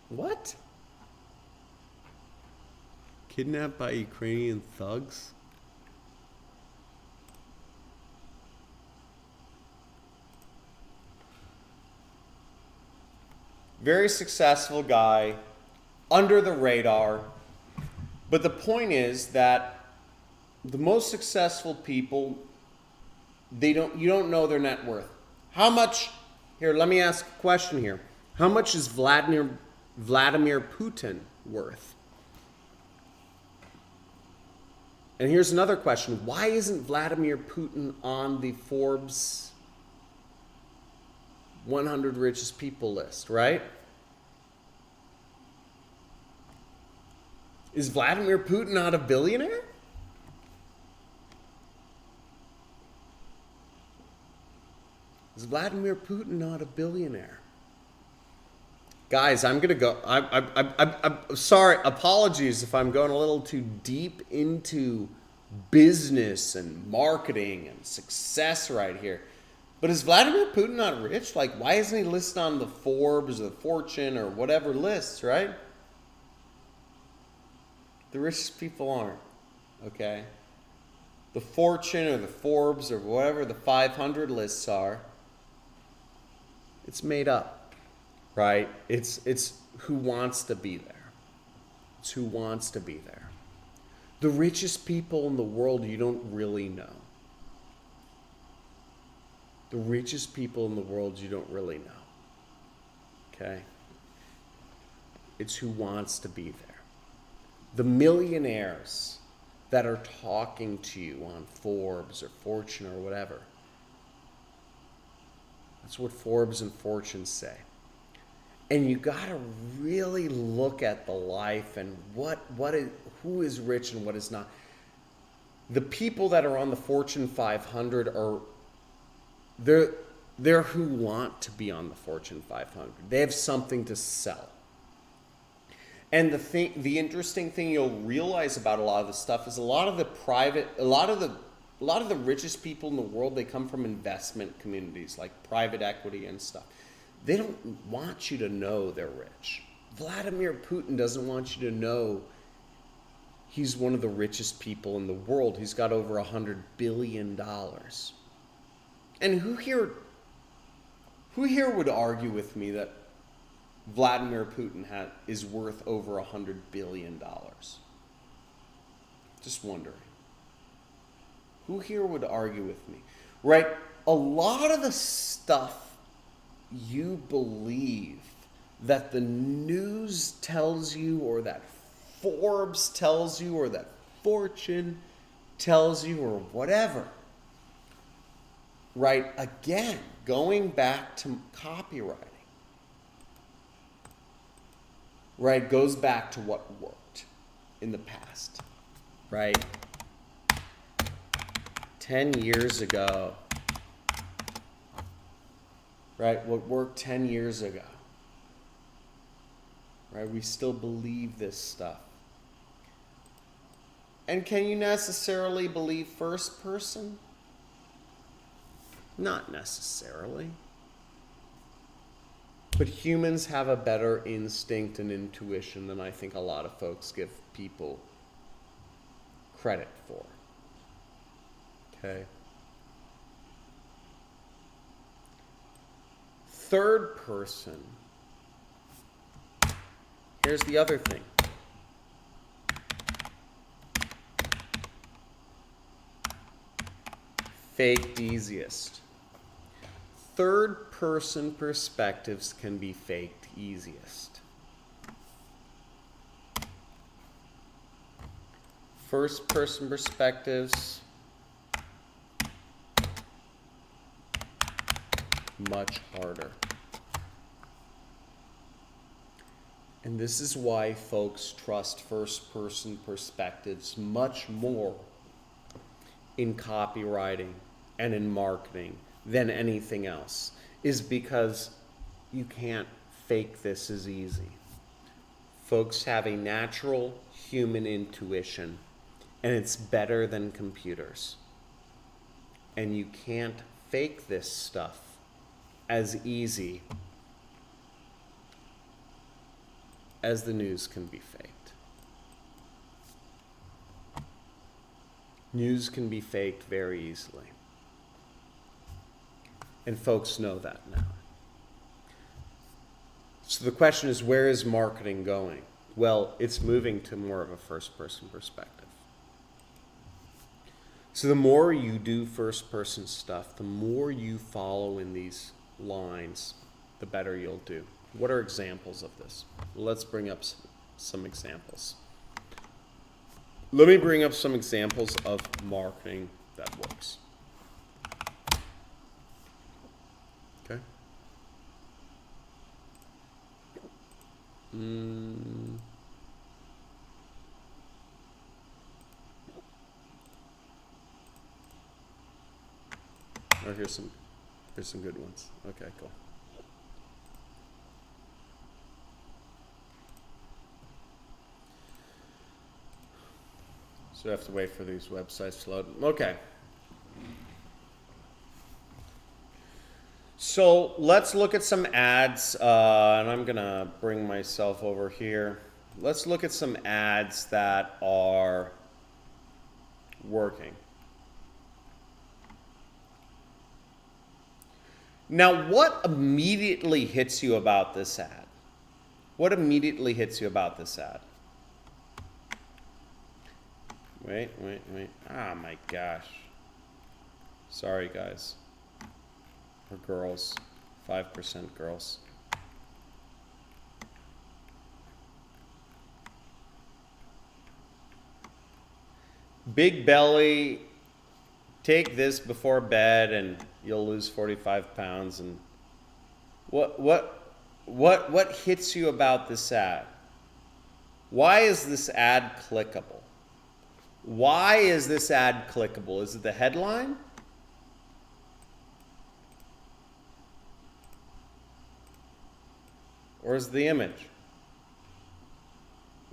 What? Kidnapped by Ukrainian thugs? Very successful guy, under the radar. But the point is that the most successful people, you don't know their net worth. How much, here, let me ask a question here. How much is Vladimir Putin worth? And here's another question. Why isn't Vladimir Putin on the Forbes 100 richest people list, right? Is Vladimir Putin not a billionaire? Is Vladimir Putin not a billionaire? Guys, I'm going to go. I'm sorry. Apologies if I'm going a little too deep into business and marketing and success right here. But is Vladimir Putin not rich? Like, why isn't he listed on the Forbes or the Fortune or whatever lists, right? The richest people aren't, okay? The Fortune or the Forbes or whatever the 500 lists are, it's made up, right? It's who wants to be there. It's who wants to be there. The richest people in the world you don't really know. The richest people in the world you don't really know. Okay? It's who wants to be there. The millionaires that are talking to you on Forbes or Fortune or whatever. That's what Forbes and Fortune say. And you got to really look at the life and who is rich and what is not. The people that are on the Fortune 500 are they're who want to be on the Fortune 500. They have something to sell. And the interesting thing you'll realize about a lot of this stuff is a lot of the richest people in the world, they come from investment communities like private equity and stuff. They don't want you to know they're rich. Vladimir Putin doesn't want you to know he's one of the richest people in the world. He's got over $100 billion. And who here would argue with me that Vladimir Putin is worth over $100 billion? Just wondering. Who here would argue with me? Right? A lot of the stuff you believe that the news tells you, or that Forbes tells you, or that Fortune tells you, or whatever, right? Again, going back to copywriting, right, goes back to what worked in the past, right? 10 years ago, right, what worked 10 years ago, right? We still believe this stuff. And can you necessarily believe first person? Not necessarily. But humans have a better instinct and intuition than I think a lot of folks give people credit for. Okay? Third person. Here's the other thing. Faked easiest. Third person perspectives can be faked easiest. First person perspectives, much harder. And this is why folks trust first person perspectives much more in copywriting and in marketing than anything else, is because you can't fake this as easy. Folks have a natural human intuition, and it's better than computers. And you can't fake this stuff as easy as the news can be faked. News can be faked very easily. And folks know that now. So the question is, where is marketing going? Well, it's moving to more of a first-person perspective. So the more you do first-person stuff, the more you follow in these lines, the better you'll do. What are examples of this? Let's bring up some examples. let me bring up some examples of marketing that works. Okay. Oh, here's some good ones. Okay, cool. So I have to wait for these websites to load. Okay. So let's look at some ads, and I'm gonna bring myself over here. Let's look at some ads that are working. Now, what immediately hits you about this ad? What immediately hits you about this ad? Wait. Ah, my gosh. Sorry, guys. Or girls. 5% girls. Big belly. Take this before bed and you'll lose 45 pounds. And what hits you about this ad? Why is this ad clickable? Why is this ad clickable? Is it the headline? Or is it the image?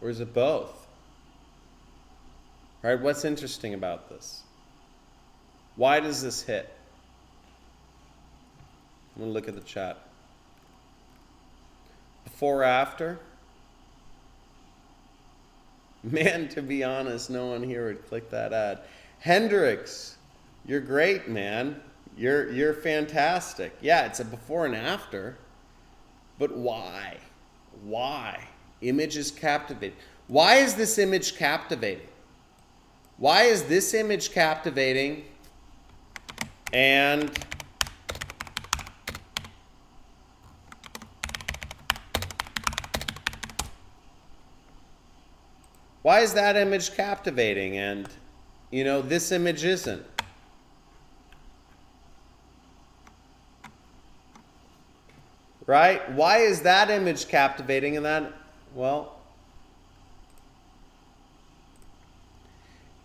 Or is it both? Right? What's interesting about this? Why does this hit? I'm gonna look at the chat. Before, after? Man, to be honest, no one here would click that ad. Hendrix, you're great, man. You're fantastic. Yeah, it's a before and after. But why? Why? Image is captivating. Why is this image captivating? Why is this image captivating? And why is that image captivating and, you know, this image isn't? Right? Why is that image captivating and that, well,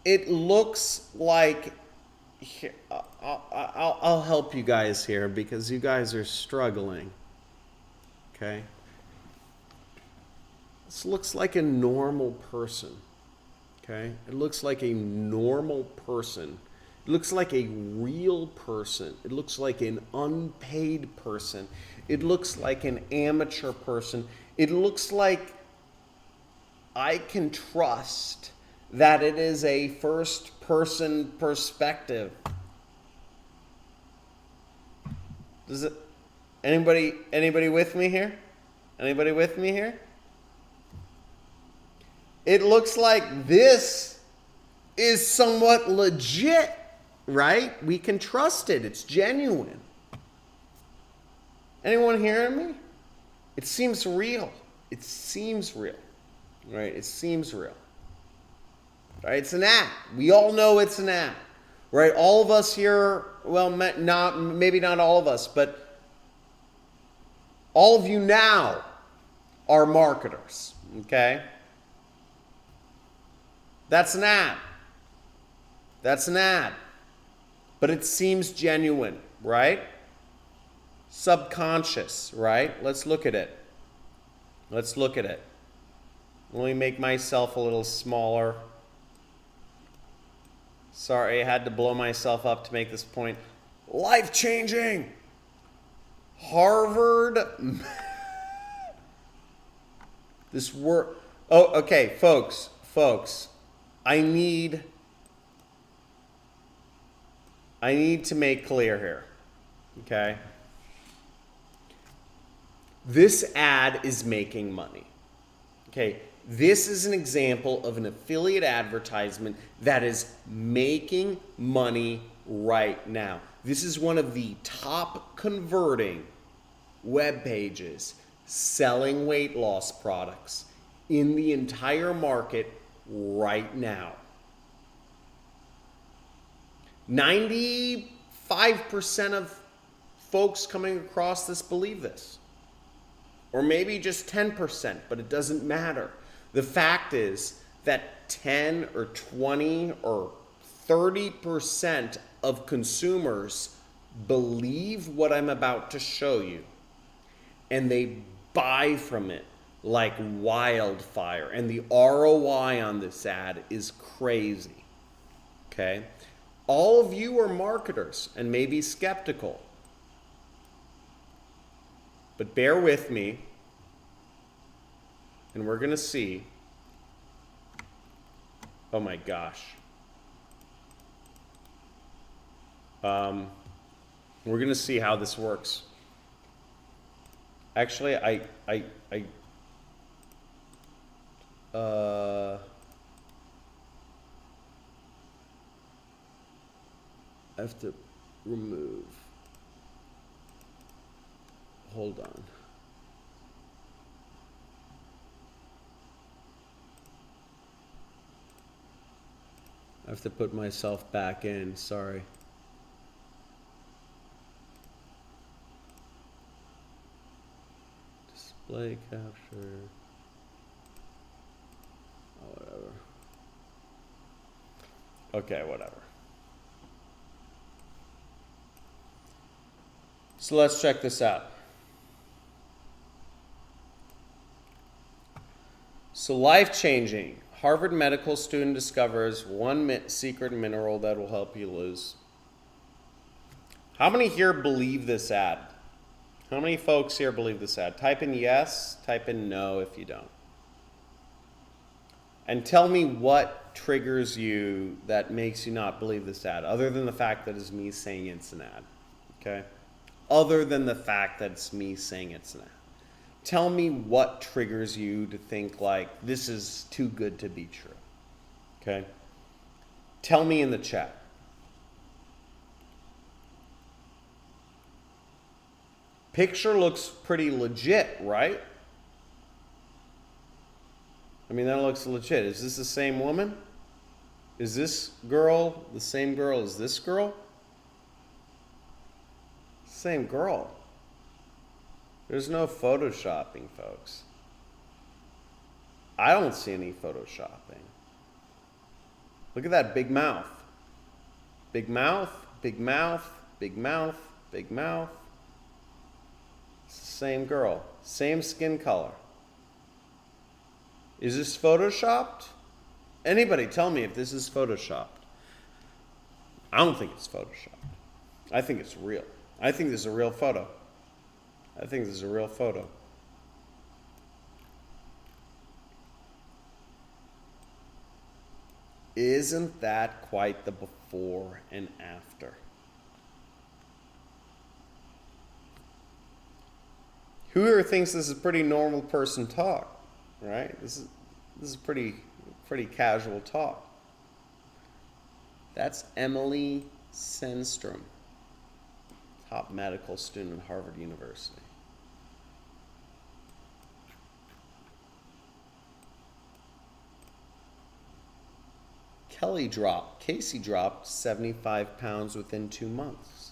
it looks like, I'll help you guys here because you guys are struggling. Okay? This looks like a normal person. Okay? It looks like a normal person. It looks like a real person. It looks like an unpaid person. It looks like an amateur person. It looks like I can trust that it is a first person perspective. Does it, anybody with me here? Anybody with me here? It looks like this is somewhat legit, right? We can trust it. It's genuine. Anyone hearing me? It seems real. It seems real, right? It seems real. Right? It's an act. We all know it's an act, right? All of us here, well, maybe not all of us, but all of you now are marketers, okay? That's an ad. That's an ad. But it seems genuine, right? Subconscious, right? Let's look at it. Let's look at it. Let me make myself a little smaller. Sorry, I had to blow myself up to make this point. Life-changing. Harvard. This work. Oh, okay, folks. I need to make clear here. Okay? This ad is making money. Okay? This is an example of an affiliate advertisement that is making money right now. This is one of the top converting web pages selling weight loss products in the entire market right now. 95% of folks coming across this believe this. Or maybe just 10%, but it doesn't matter. The fact is that 10 or 20 or 30% of consumers believe what I'm about to show you, and they buy from it like wildfire. And the ROI on this ad is crazy. Okay? All of you are marketers and may be skeptical. But bear with me, and we're going to see. Oh my gosh. We're going to see how this works. Actually, I have to remove. Hold on. I have to put myself back in, sorry. Display capture. Oh, whatever. Okay, whatever. So let's check this out. So life-changing. Harvard medical student discovers one secret mineral that will help you lose. How many here believe this ad? How many folks here believe this ad? Type in yes, type in no if you don't. And tell me what triggers you that makes you not believe this ad, other than the fact that it's me saying it's an ad, okay? Other than the fact that it's me saying it's an ad. Tell me what triggers you to think like this is too good to be true, okay? Tell me in the chat. Picture looks pretty legit, right? I mean, that looks legit. Is this the same woman? Is this girl the same girl as this girl? Same girl. There's no photoshopping, folks. I don't see any photoshopping. Look at that big mouth. Big mouth, big mouth, big mouth, big mouth. It's the same girl, same skin color. Is this photoshopped? Anybody tell me if this is photoshopped. I don't think it's photoshopped. I think it's real. I think this is a real photo. I think this is a real photo. Isn't that quite the before and after? Who here thinks this is pretty normal person talk, right? This is pretty casual talk. That's Emily Sandstrom, top medical student at Harvard University. Casey dropped 75 pounds within 2 months.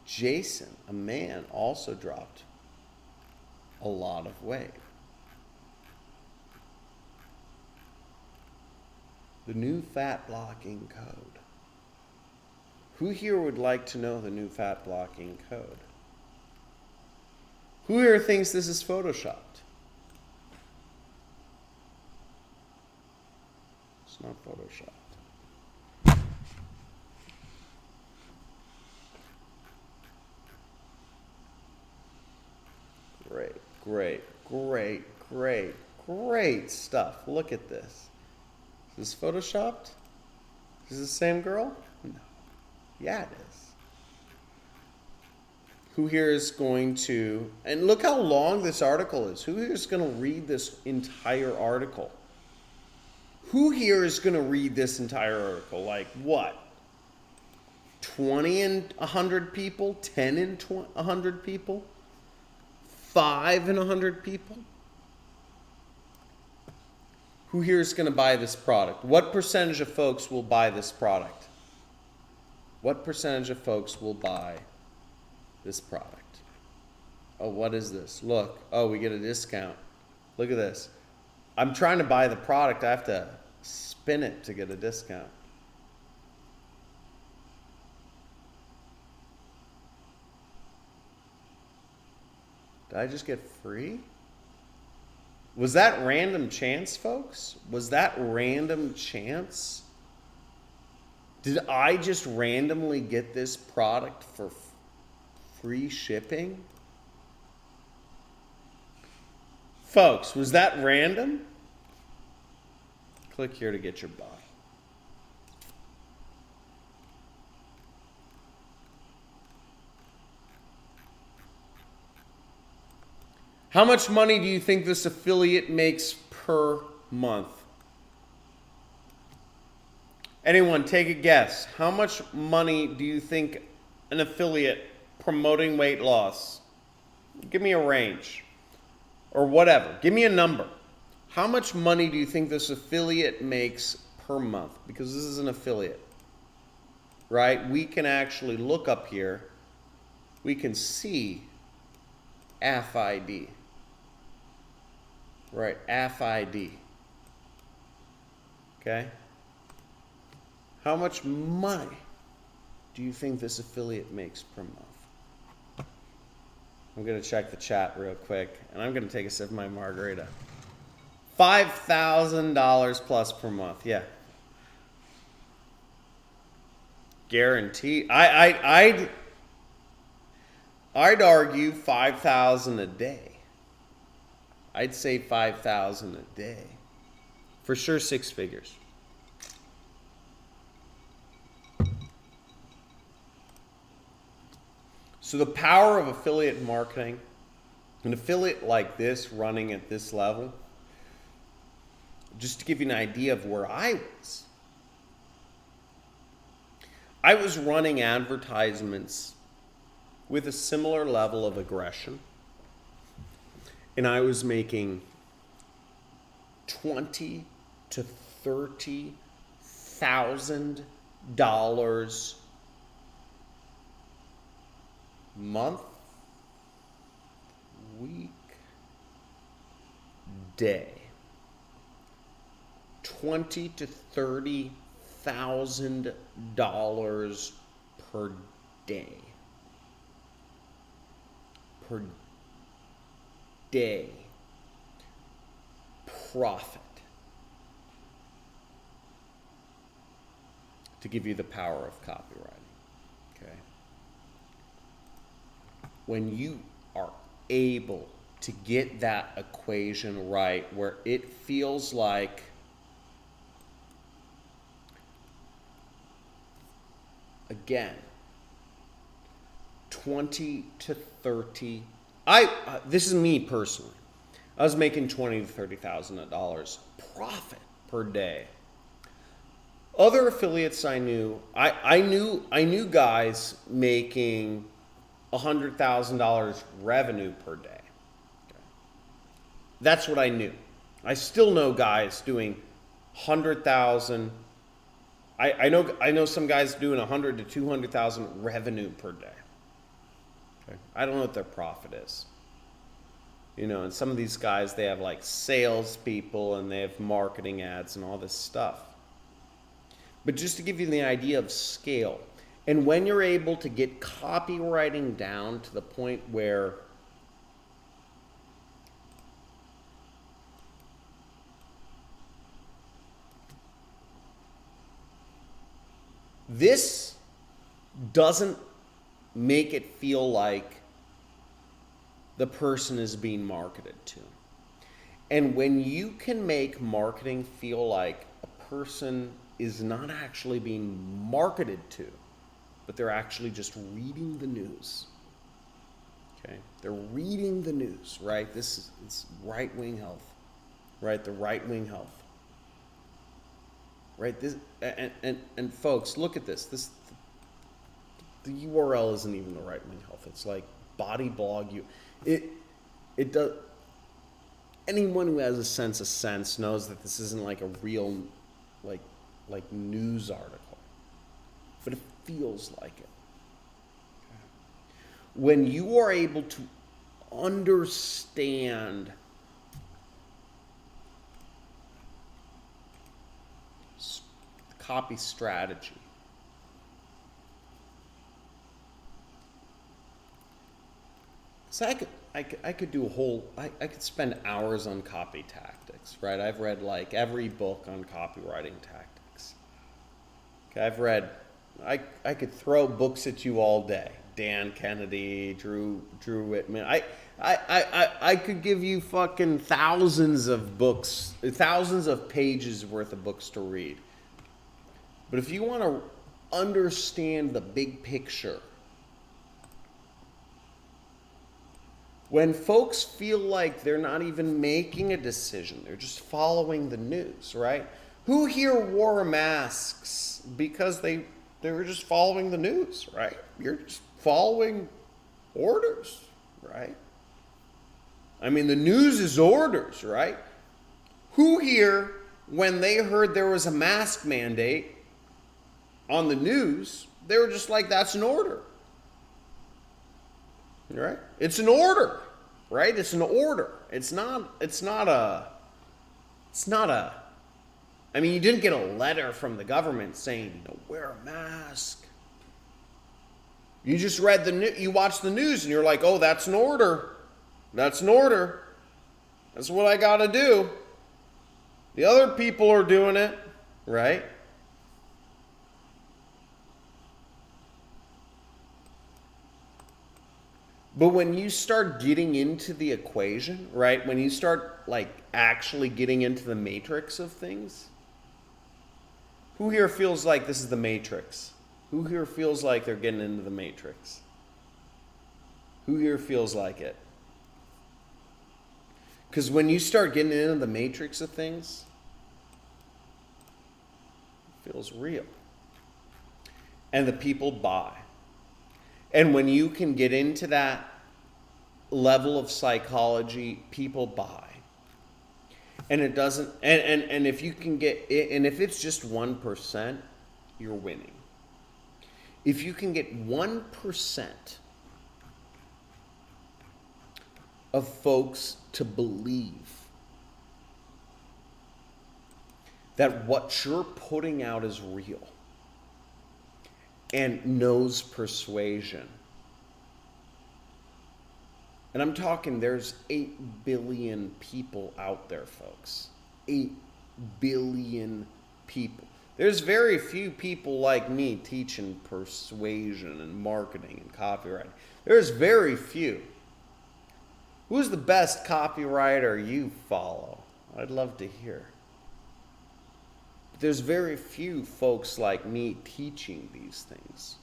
Jason, a man, also dropped a lot of weight. The new fat blocking code. Who here would like to know the new fat blocking code? Who here thinks this is photoshopped? It's not photoshopped. Great stuff. Look at this. Is this photoshopped? Is this the same girl? No. Yeah, it is. Who here is going to, and look how long this article is. Who here is going to read this entire article? Who here is going to read this entire article? Like what? 20 in 100 people? 10 in 100 people? 5 in 100 people? Who here is going to buy this product? What percentage of folks will buy this product? What percentage of folks will buy this product? Oh, what is this? Look. Oh, we get a discount. Look at this. I'm trying to buy the product. I have to spin it to get a discount. Did I just get free? Was that random chance, folks? Was that random chance? Did I just randomly get this product for free shipping? Folks, was that random? Click here to get your buy. How much money do you think this affiliate makes per month? Anyone, take a guess. How much money do you think an affiliate promoting weight loss? Give me a range or whatever. Give me a number. How much money do you think this affiliate makes per month? Because this is an affiliate, right? We can actually look up here. We can see FID. Right, FID. Okay? How much money do you think this affiliate makes per month? I'm going to check the chat real quick, and I'm going to take a sip of my margarita. $5,000 plus per month, yeah. Guarantee. I'd argue $5,000 a day. I'd say $5,000 a day. For sure, 6 figures. So the power of affiliate marketing, an affiliate like this running at this level, just to give you an idea of where I was running advertisements with a similar level of aggression. And I was making $20,000 to $30,000 month, week, day. $20,000 to $30,000 per day. Per day profit, to give you the power of copywriting. Okay, when you are able to get that equation right, where it feels like again 20 to 30. This is me personally. I was making $20,000 to $30,000 profit per day. Other affiliates I knew guys making $100,000 revenue per day. Okay. That's what I knew. I still know guys doing 100,000. I know some guys doing 100 to 200,000 revenue per day. Okay. I don't know what their profit is. You know, and some of these guys, they have like salespeople and they have marketing ads and all this stuff. But just to give you the idea of scale, and when you're able to get copywriting down to the point where this doesn't make it feel like the person is being marketed to. And when you can make marketing feel like a person is not actually being marketed to, but they're actually just reading the news. Okay? They're reading the news, right? It's right-wing health, right? The right-wing health. Right? This and folks, look at this. The URL isn't even the right-wing health. It's like body blog. It does. anyone who has a sense of sense knows that this isn't like a real, like news article, but it feels like it. When you are able to understand copy strategy, so I could do a whole, I could spend hours on copy tactics, right? I've read like every book on copywriting tactics. Okay, I've read, I could throw books at you all day. Dan Kennedy, Drew Whitman. I could give you fucking thousands of books, thousands of pages worth of books to read. But if you want to understand the big picture, when folks feel like they're not even making a decision, they're just following the news, right? Who here wore masks because they were just following the news, right? You're just following orders, right? I mean, the news is orders, right? Who here, when they heard there was a mask mandate on the news, they were just like, that's an order, right? It's an order, right? It's an order. It's not a, I mean, you didn't get a letter from the government saying, wear a mask. You just read you watched the news and you're like, oh, that's an order. That's an order. That's what I got to do. The other people are doing it, right? But when you start getting into the equation, right? When you start like actually getting into the matrix of things, who here feels like this is the matrix? Who here feels like they're getting into the matrix? Who here feels like it? Because when you start getting into the matrix of things, it feels real. And the people buy. And when you can get into that level of psychology, people buy. And it doesn't, and if you can get, and if it's just 1%, you're winning. If you can get 1% of folks to believe that what you're putting out is real and knows persuasion. And I'm talking, there's 8 billion people out there, folks. 8 billion people. There's very few people like me teaching persuasion and marketing and copywriting. There's very few. Who's the best copywriter you follow? I'd love to hear. There's very few folks like me teaching these things.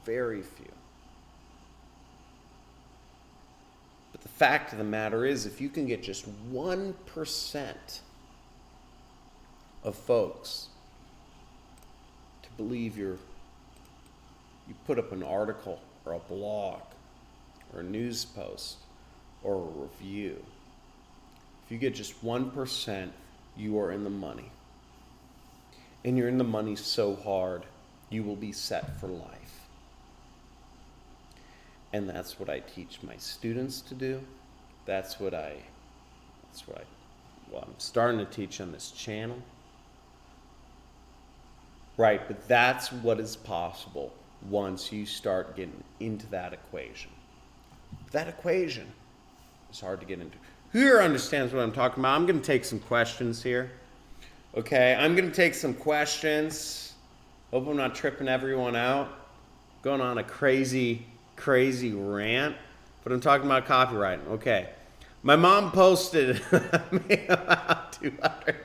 Very few. But the fact of the matter is, if you can get just 1% of folks to believe you put up an article or a blog or a news post or a review, if you get just 1%, you are in the money. And you're in the money so hard, you will be set for life. And that's what I teach my students to do. That's what I'm starting to teach on this channel. Right, but that's what is possible once you start getting into that equation. That equation is hard to get into. Who here understands what I'm talking about? I'm going to take some questions here. Okay, I'm going to take some questions. Hope I'm not tripping everyone out. Going on a crazy rant, but I'm talking about copywriting. Okay, my mom posted about 200.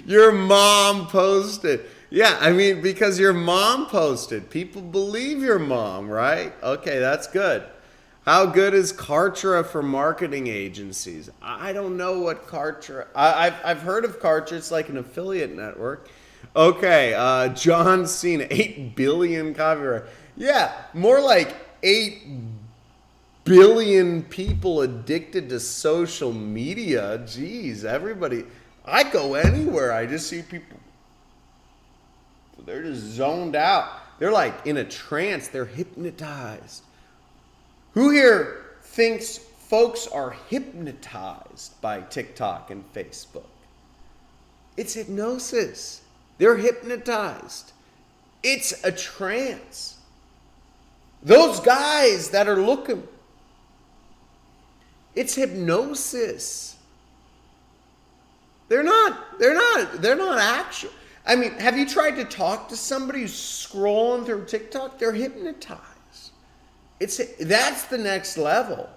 Your mom posted. Yeah, I mean, because your mom posted. People believe your mom, right? Okay, that's good. How good is Kartra for marketing agencies? I don't know what Kartra. I've heard of Kartra. It's like an affiliate network. Okay, John's seen 8 billion copyright. Yeah, more like 8 billion people addicted to social media. Jeez, everybody. I go anywhere, I just see people. They're just zoned out. They're like in a trance. They're hypnotized. Who here thinks folks are hypnotized by TikTok and Facebook? It's hypnosis. They're hypnotized. It's a trance. Those guys that are looking, it's hypnosis. They're not actual. I mean, have you tried to talk to somebody who's scrolling through TikTok? They're hypnotized. That's the next level.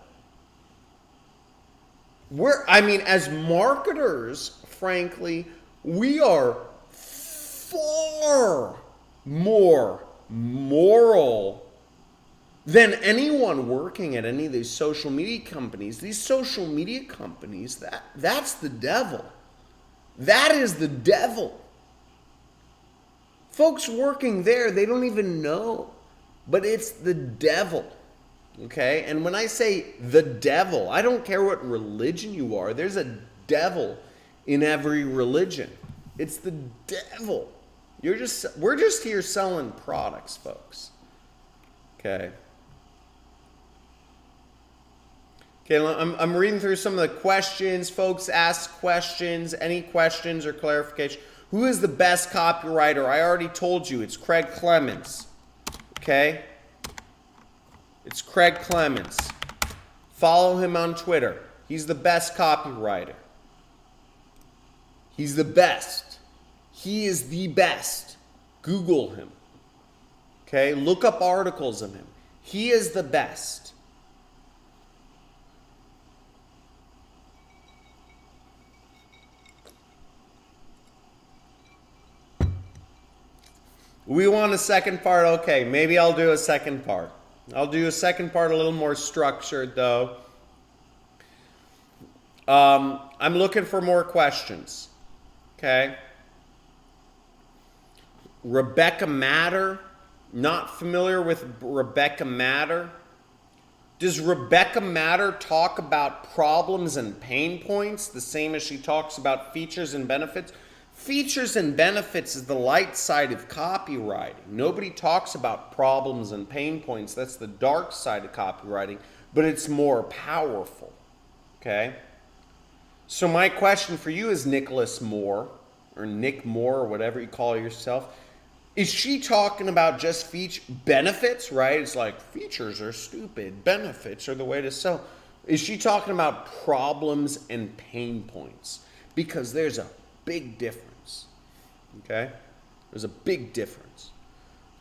As marketers, frankly, we are far more moral than anyone working at any of these social media companies. These social media companies, that's the devil. That is the devil. Folks working there, they don't even know, but it's the devil. Okay? And when I say the devil, I don't care what religion you are. There's a devil in every religion. It's the devil. We're just here selling products, folks. Okay. Okay, I'm reading through some of the questions. Folks ask questions. Any questions or clarification? Who is the best copywriter? I already told you. It's Craig Clemens. Okay? It's Craig Clemens. Follow him on Twitter. He's the best copywriter. He's the best. He is the best. Google him. Okay? Look up articles of him. He is the best. We want a second part. Okay, maybe I'll do a second part. I'll do a second part a little more structured, though. I'm looking for more questions. Okay. Rebecca Matter. Not familiar with Rebecca Matter. Does Rebecca Matter talk about problems and pain points the same as she talks about features and benefits? Features and benefits is the light side of copywriting. Nobody talks about problems and pain points. That's the dark side of copywriting, but it's more powerful. Okay? So my question for you is Nicholas Moore, or Nick Moore, or whatever you call yourself. Is she talking about just benefits, right? It's like features are stupid. Benefits are the way to sell. Is she talking about problems and pain points? Because there's a big difference. Okay? There's a big difference.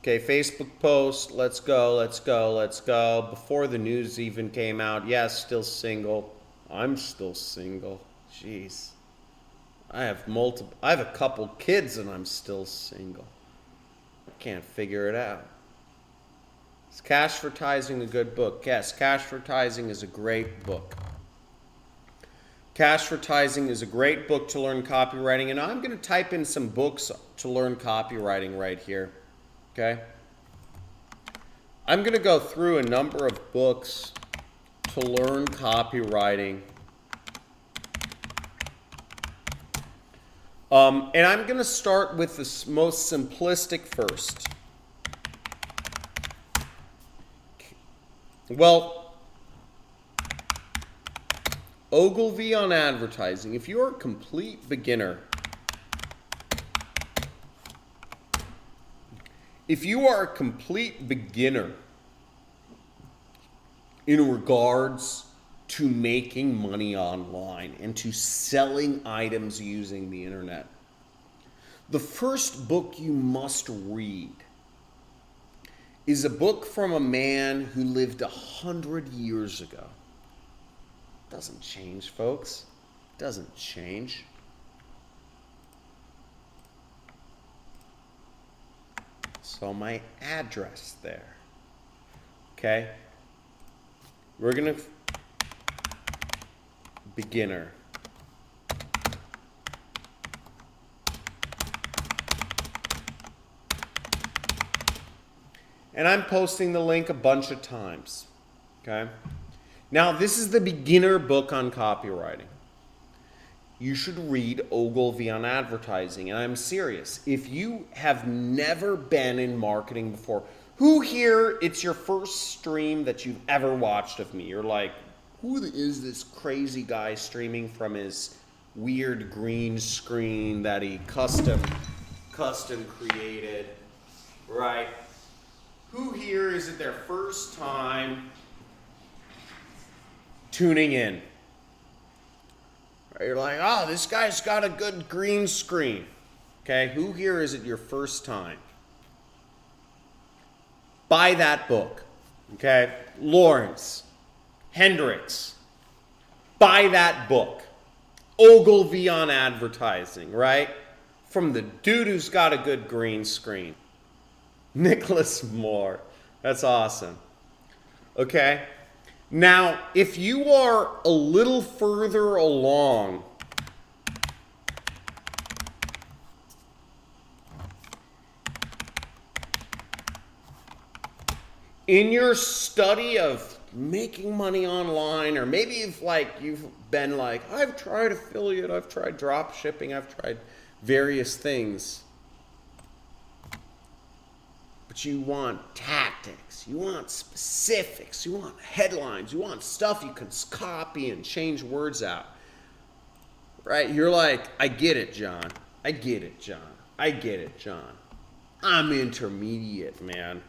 Okay, Facebook post, let's go. Before the news even came out, yes, still single. I'm still single. Jeez. I have a couple kids and I'm still single. I can't figure it out. Is Cashvertising a good book? Yes, Cashvertising is a great book. Cashvertising is a great book to learn copywriting, and I'm going to type in some books to learn copywriting right here. Okay? I'm going to go through a number of books to learn copywriting. And I'm going to start with the most simplistic first. Well, Ogilvy on advertising. If you're a complete beginner, in regards to making money online and to selling items using the internet, the first book you must read is a book from a man who lived 100 years ago. Doesn't change, folks. Doesn't change. So my address there. Okay? We're going to beginner. And I'm posting the link a bunch of times. Okay? Now, this is the beginner book on copywriting. You should read Ogilvy on advertising. And I'm serious. If you have never been in marketing before, who here, it's your first stream that you've ever watched of me? You're like, who is this crazy guy streaming from his weird green screen that he custom created, right? Who here is it their first time tuning in? Right, you're like, oh, this guy's got a good green screen. Okay, who here is it your first time? Buy that book. Okay, Lawrence, Hendricks, buy that book. Ogilvy on advertising, right? From the dude who's got a good green screen. Nicholas Moore. That's awesome. Okay? Now, if you are a little further along in your study of making money online, or maybe you've been like, I've tried affiliate, I've tried drop shipping, I've tried various things. But you want tactics, you want specifics, you want headlines, you want stuff you can copy and change words out. Right? You're like, I get it, John. I get it, John. I get it, John. I'm intermediate, man.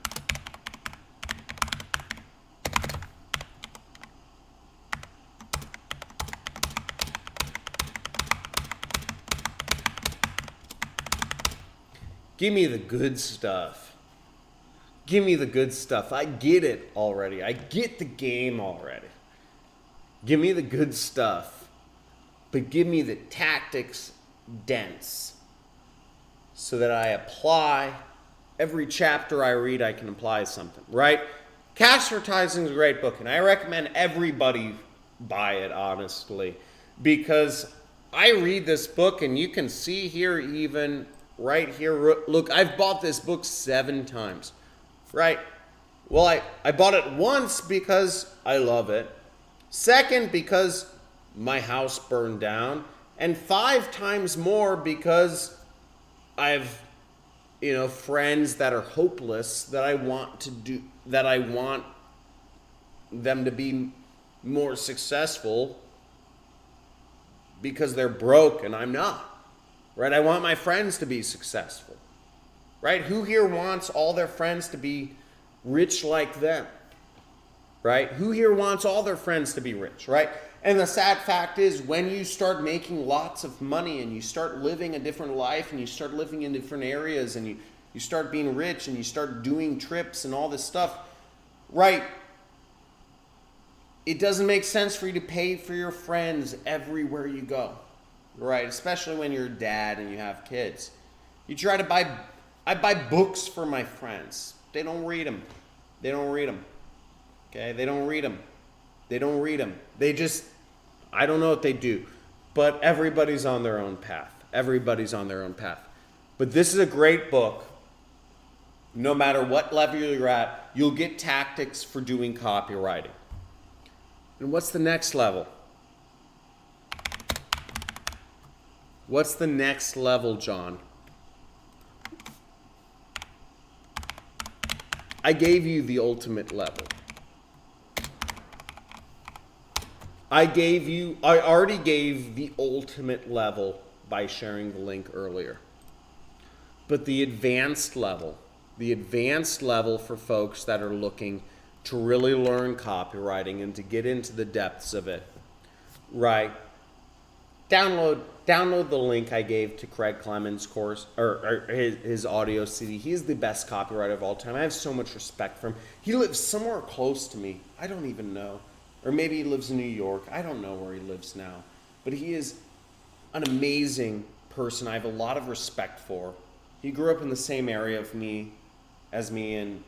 Give me the good stuff. Give me the good stuff. I get it already. I get the game already. Give me the good stuff. But give me the tactics dense so that I apply every chapter I read, I can apply something, right? Cash Advertising is a great book, and I recommend everybody buy it, honestly, because I read this book, and you can see here even right here, look, I've bought this book 7 times, right? Well, I bought it once because I love it. Second, because my house burned down. And 5 times more because I've, friends that are hopeless that I want them to be more successful because they're broke and I'm not. Right? I want my friends to be successful. Right? Who here wants all their friends to be rich like them? Right? Who here wants all their friends to be rich? Right? And the sad fact is, when you start making lots of money and you start living a different life and you start living in different areas and you start being rich and you start doing trips and all this stuff, right? It doesn't make sense for you to pay for your friends everywhere you go. Right, especially when you're a dad and you have kids. You try to I buy books for my friends. They don't read them. They don't read them. Okay, they don't read them. They don't read them. They just, I don't know what they do. But everybody's on their own path. Everybody's on their own path. But this is a great book. No matter what level you're at, you'll get tactics for doing copywriting. And what's the next level? What's the next level, John? I gave you the ultimate level. I already gave the ultimate level by sharing the link earlier. But the advanced level for folks that are looking to really learn copywriting and to get into the depths of it, right? Download the link I gave to Craig Clemens' course or his audio CD. He's the best copywriter of all time. I have so much respect for him. He lives somewhere close to me. I don't even know. Or maybe he lives in New York. I don't know where he lives now. But he is an amazing person I have a lot of respect for. He grew up in the same area as me in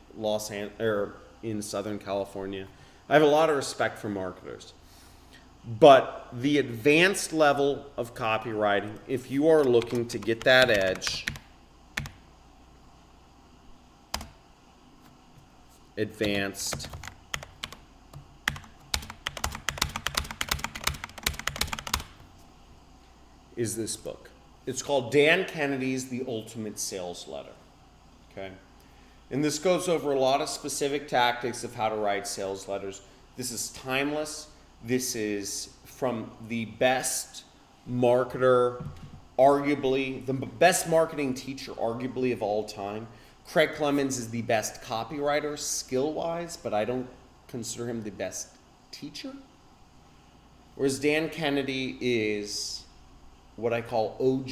in Southern California. I have a lot of respect for marketers. But the advanced level of copywriting, if you are looking to get that edge, advanced is this book. It's called Dan Kennedy's The Ultimate Sales Letter. Okay? And this goes over a lot of specific tactics of how to write sales letters. This is timeless. This is from the best marketer, arguably, the best marketing teacher, arguably, of all time. Craig Clemens is the best copywriter, skill-wise, but I don't consider him the best teacher. Whereas Dan Kennedy is what I call OG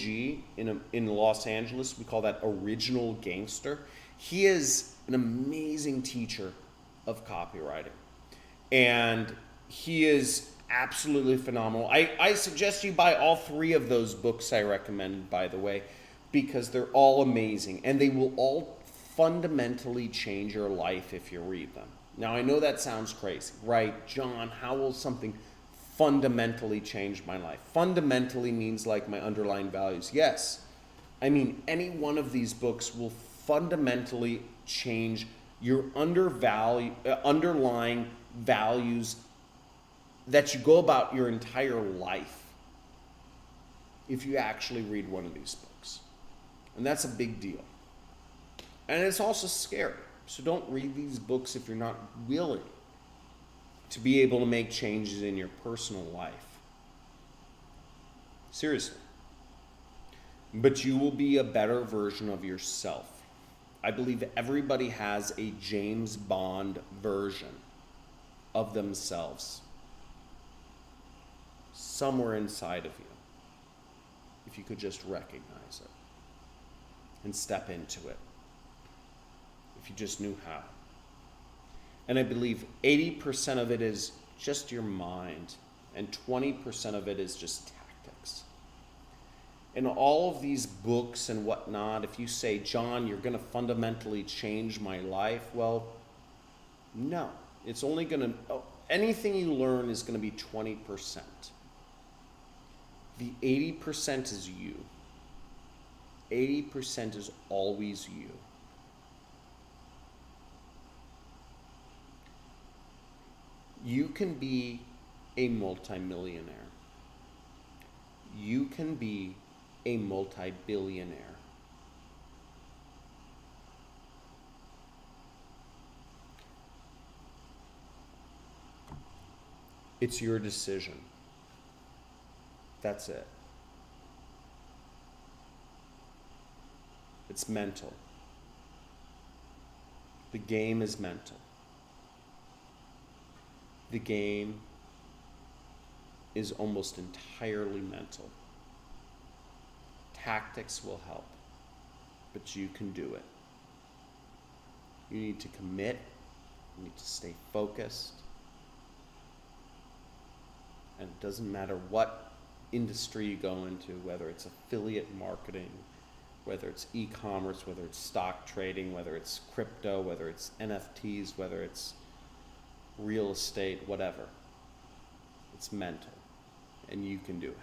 in Los Angeles. We call that original gangster. He is an amazing teacher of copywriting. And he is absolutely phenomenal. I suggest you buy all 3 of those books I recommended, by the way, because they're all amazing. And they will all fundamentally change your life if you read them. Now, I know that sounds crazy, right? John, how will something fundamentally change my life? Fundamentally means like my underlying values. Yes. I mean, any one of these books will fundamentally change your underlying values that you go about your entire life if you actually read one of these books. And that's a big deal. And it's also scary. So don't read these books if you're not willing to be able to make changes in your personal life. Seriously. But you will be a better version of yourself. I believe everybody has a James Bond version of themselves somewhere inside of you, if you could just recognize it and step into it, if you just knew how. And I believe 80% of it is just your mind, and 20% of it is just tactics. In all of these books and whatnot, if you say, John, you're going to fundamentally change my life, well, no. It's only going to, anything you learn is going to be 20%. The 80% is you. 80% is always you. You can be a multimillionaire. You can be a multi-billionaire. It's your decision. That's it. It's mental. The game is mental. The game is almost entirely mental. Tactics will help, but you can do it. You need to commit. You need to stay focused. And it doesn't matter what industry you go into, whether it's affiliate marketing, whether it's e-commerce, whether it's stock trading, whether it's crypto, whether it's NFTs, whether it's real estate, whatever. It's mental, and you can do it.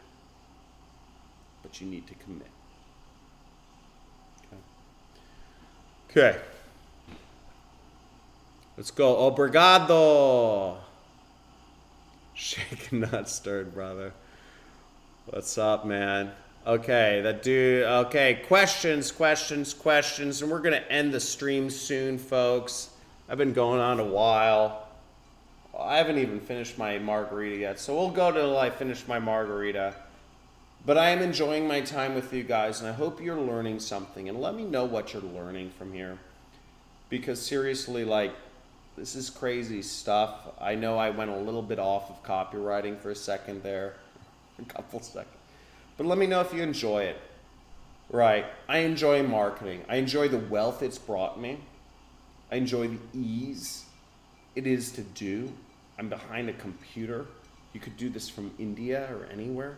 But you need to commit. Okay. Let's go. Obrigado. Shaken, not stirred, brother. What's up, man? Okay, that dude. Okay, questions, and we're gonna end the stream soon, folks. I've been going on a while. I haven't even finished my margarita yet, so we'll go till I finish my margarita. But I am enjoying my time with you guys, and I hope you're learning something. And let me know what you're learning from here. Because seriously, like, this is crazy stuff. I know I went a little bit off of copywriting for a second there. A couple seconds. But let me know if you enjoy it. Right. I enjoy marketing. I enjoy the wealth it's brought me. I enjoy the ease it is to do. I'm behind a computer. You could do this from India or anywhere.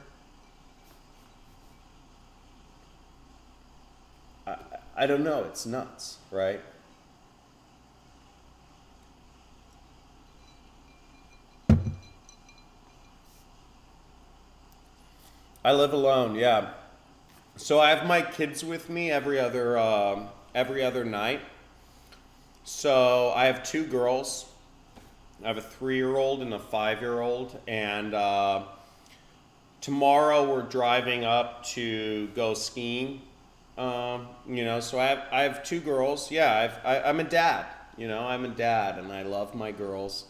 I don't know. It's nuts, right? I live alone, yeah. So I have my kids with me every other night. So I have 2 girls. I have a 3-year-old and a 5-year-old, and tomorrow we're driving up to go skiing. So I have two girls. Yeah, I'm a dad. I'm a dad, and I love my girls,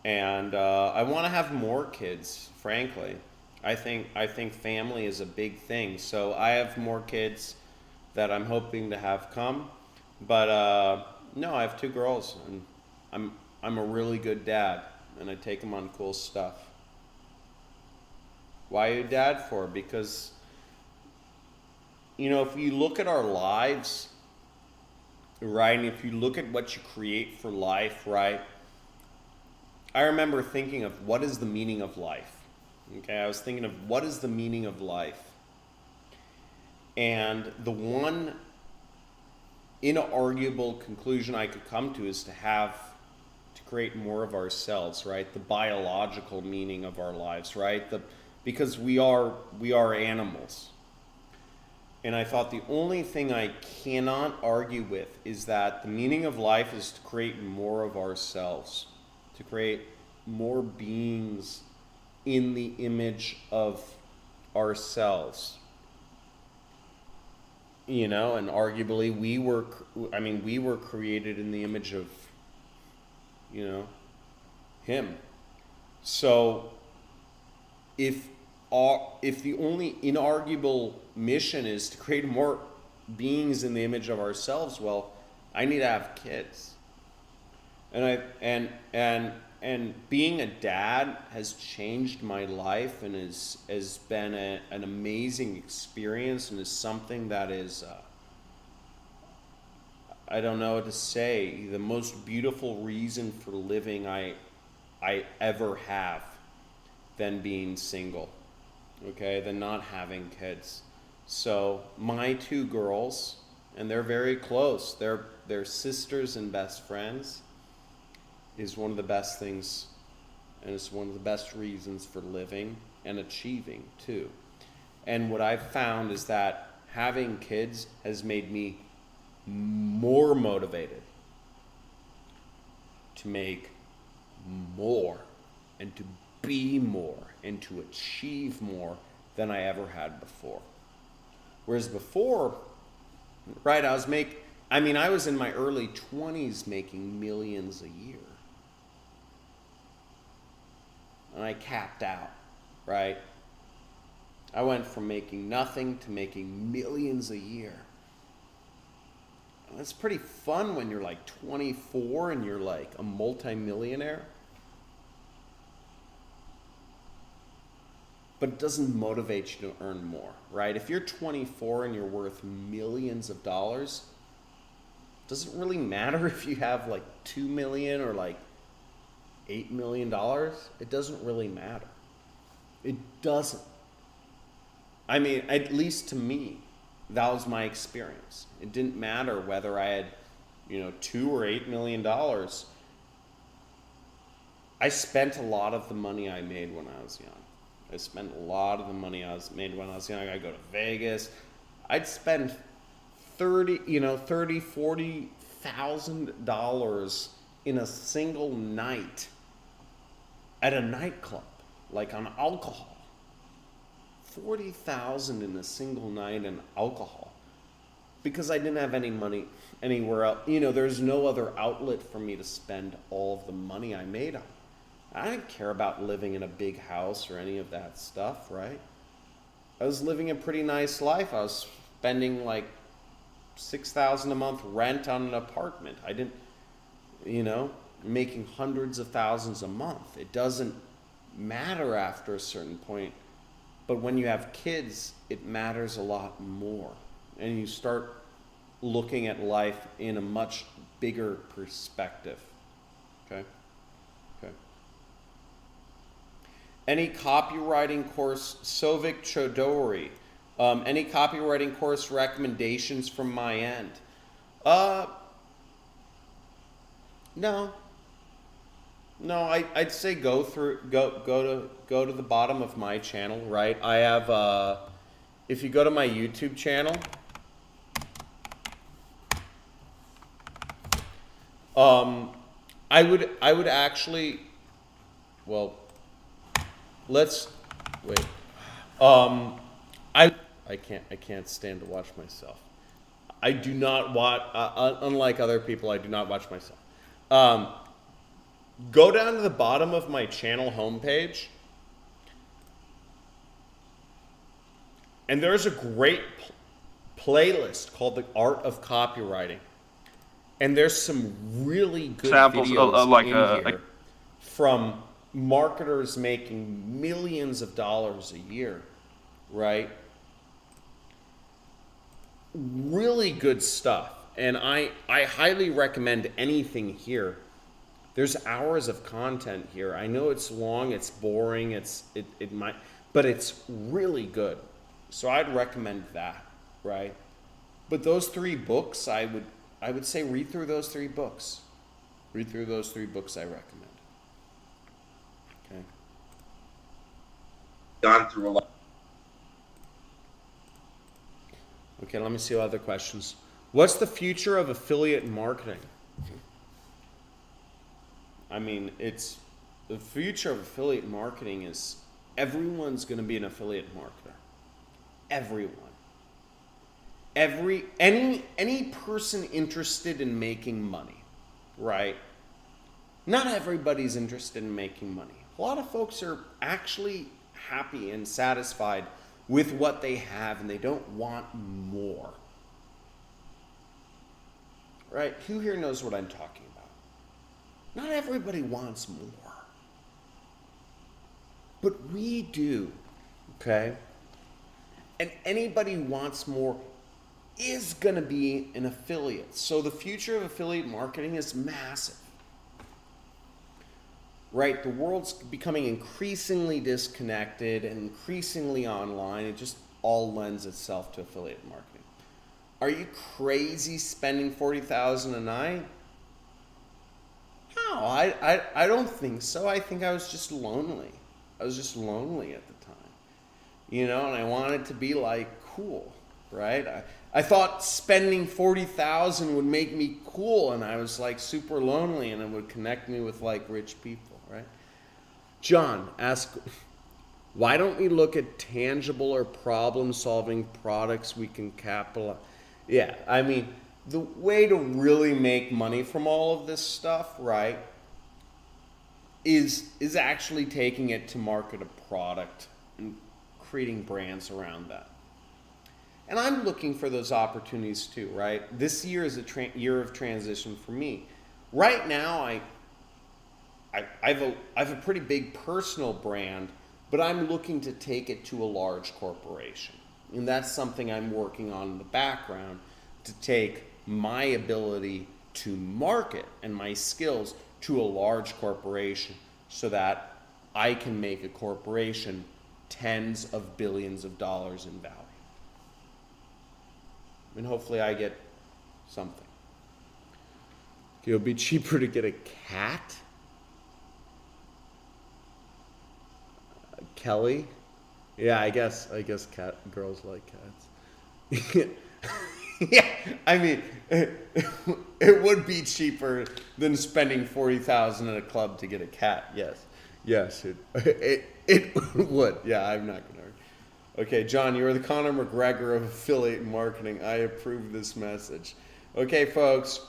and I want to have more kids. Frankly, I think family is a big thing. So I have more kids that I'm hoping to have come, but no, I have two girls, and I'm a really good dad, and I take them on cool stuff. Why are you dad for? Because if you look at our lives, right, and if you look at what you create for life, right, I remember thinking of what is the meaning of life. Okay, I was thinking of what is the meaning of life. And the one inarguable conclusion I could come to is to create more of ourselves, right? The biological meaning of our lives, right? Because we are animals. And I thought the only thing I cannot argue with is that the meaning of life is to create more of ourselves, to create more beings in the image of ourselves. And arguably we were created in the image of, him. So if the only inarguable mission is to create more beings in the image of ourselves, well, I need to have kids. And being a dad has changed my life and has been an amazing experience, and is something that is I don't know what to say, the most beautiful reason for living I ever have than being single, okay, than not having kids. So my two girls, and they're very close, they're sisters and best friends, is one of the best things, and it's one of the best reasons for living and achieving too. And what I've found is that having kids has made me more motivated to make more and to be more and to achieve more than I ever had before. Whereas before, right, I was in my early 20s making millions a year. And I capped out, right? I went from making nothing to making millions a year. And it's pretty fun when you're like 24 and you're like a multimillionaire. But it doesn't motivate you to earn more, right? If you're 24 and you're worth millions of dollars, it doesn't really matter if you have like 2 million or like $8 million. It doesn't really matter. It doesn't. At least to me, that was my experience. It didn't matter whether I had, $2 or $8 million. I spent a lot of the money I made when I was young. I spent a lot of the money I made when I was young. I'd go to Vegas. I'd spend $40,000 in a single night at a nightclub, like on alcohol. $40,000 in a single night in alcohol, because I didn't have any money anywhere else. There's no other outlet for me to spend all of the money I made on. I didn't care about living in a big house or any of that stuff, right? I was living a pretty nice life. I was spending like $6,000 a month rent on an apartment. I didn't, making hundreds of thousands a month. It doesn't matter after a certain point. But when you have kids, it matters a lot more. And you start looking at life in a much bigger perspective. Okay? Any copywriting course, Sovik Chodori, any copywriting course recommendations from my end? No, I'd say go to the bottom of my channel, right? I have, if you go to my YouTube channel, I would actually, well, let's, wait, Um, I can't stand to watch myself. I do not watch. Unlike other people, I do not watch myself. Um, Go down to the bottom of my channel homepage, and there's a great playlist called The Art of Copywriting. And there's some really good Samples, videos in here from marketers making millions of dollars a year, right? Really good stuff. And I highly recommend anything here. There's hours of content here. I know it's long, it's boring, it might, but it's really good. So I'd recommend that, right? But those 3 books, I would say read through those 3 books. Read through those 3 books I recommend. Okay. Gone through a lot. Okay, let me see other questions. What's the future of affiliate marketing? I mean, it's the future of affiliate marketing is everyone's going to be an affiliate marketer. Everyone. Any person interested in making money, right? Not everybody's interested in making money. A lot of folks are actually happy and satisfied with what they have and they don't want more. Right? Who here knows what I'm talking about? Not everybody wants more. But we do, okay? And anybody who wants more is going to be an affiliate. So the future of affiliate marketing is massive. Right? The world's becoming increasingly disconnected and increasingly online. It just all lends itself to affiliate marketing. Are you crazy spending $40,000 a night? No, I don't think so. I think I was just lonely. I was just lonely at the time. You know, and I wanted to be like cool, right? I thought spending $40,000 would make me cool, and I was like super lonely, and it would connect me with like rich people, right? John asked, why don't we look at tangible or problem-solving products we can capitalize? Yeah, I mean, the way to really make money from all of this stuff, right, is actually taking it to market a product and creating brands around that. And I'm looking for those opportunities too, right? This year is a year of transition for me. Right now, I have a pretty big personal brand, but I'm looking to take it to a large corporation. And that's something I'm working on in the background, to take my ability to market and my skills to a large corporation so that I can make a corporation tens of billions of dollars in value. And hopefully I get something. It'll be cheaper to get a cat? Kelly? Yeah, I guess girls like cats. Yeah, I mean, it would be cheaper than spending $40,000 at a club to get a cat. Yes, it would. Yeah, I'm not gonna. Okay, John, you are the Conor McGregor of affiliate marketing. I approve this message. Okay, folks.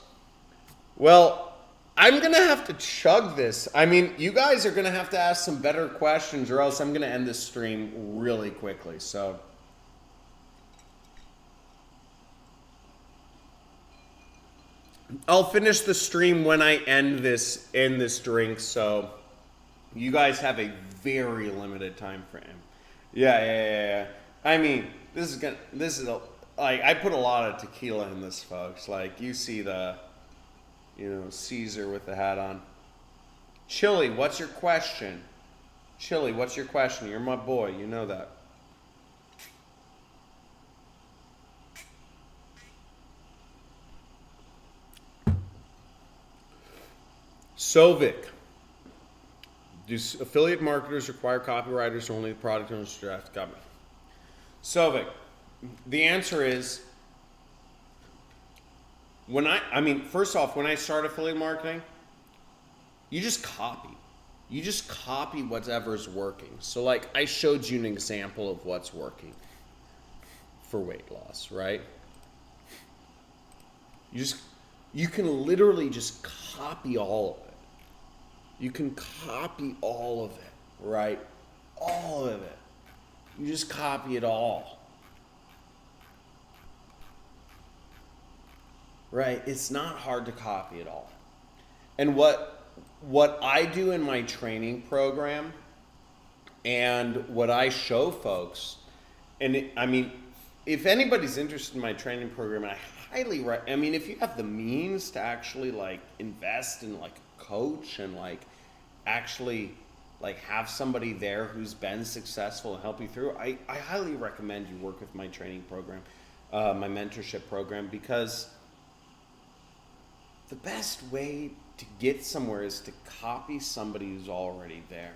Well, I'm gonna have to chug this. I mean, you guys are gonna have to ask some better questions, or else I'm gonna end this stream really quickly. So. I'll finish the stream when I end this drink, so you guys have a very limited time frame. Yeah. I mean, I put a lot of tequila in this, folks. Like, you see the, Caesar with the hat on. Chili, what's your question? Chili, what's your question? You're my boy, you know that. Sovic. Do affiliate marketers require copywriters or only product owners to draft copy? Sovic. The answer is, first off, when I start affiliate marketing, you just copy. You just copy whatever's working. So like I showed you an example of what's working for weight loss, right? You can literally just copy all of it. You can copy all of it, right? All of it. You just copy it all. Right? It's not hard to copy it all. And what I do in my training program and what I show folks, I mean, if anybody's interested in my training program, I highly recommend, if you have the means to actually like invest in like a coach and like actually like have somebody there who's been successful and help you through, I highly recommend you work with my training program, my mentorship program, because the best way to get somewhere is to copy somebody who's already there.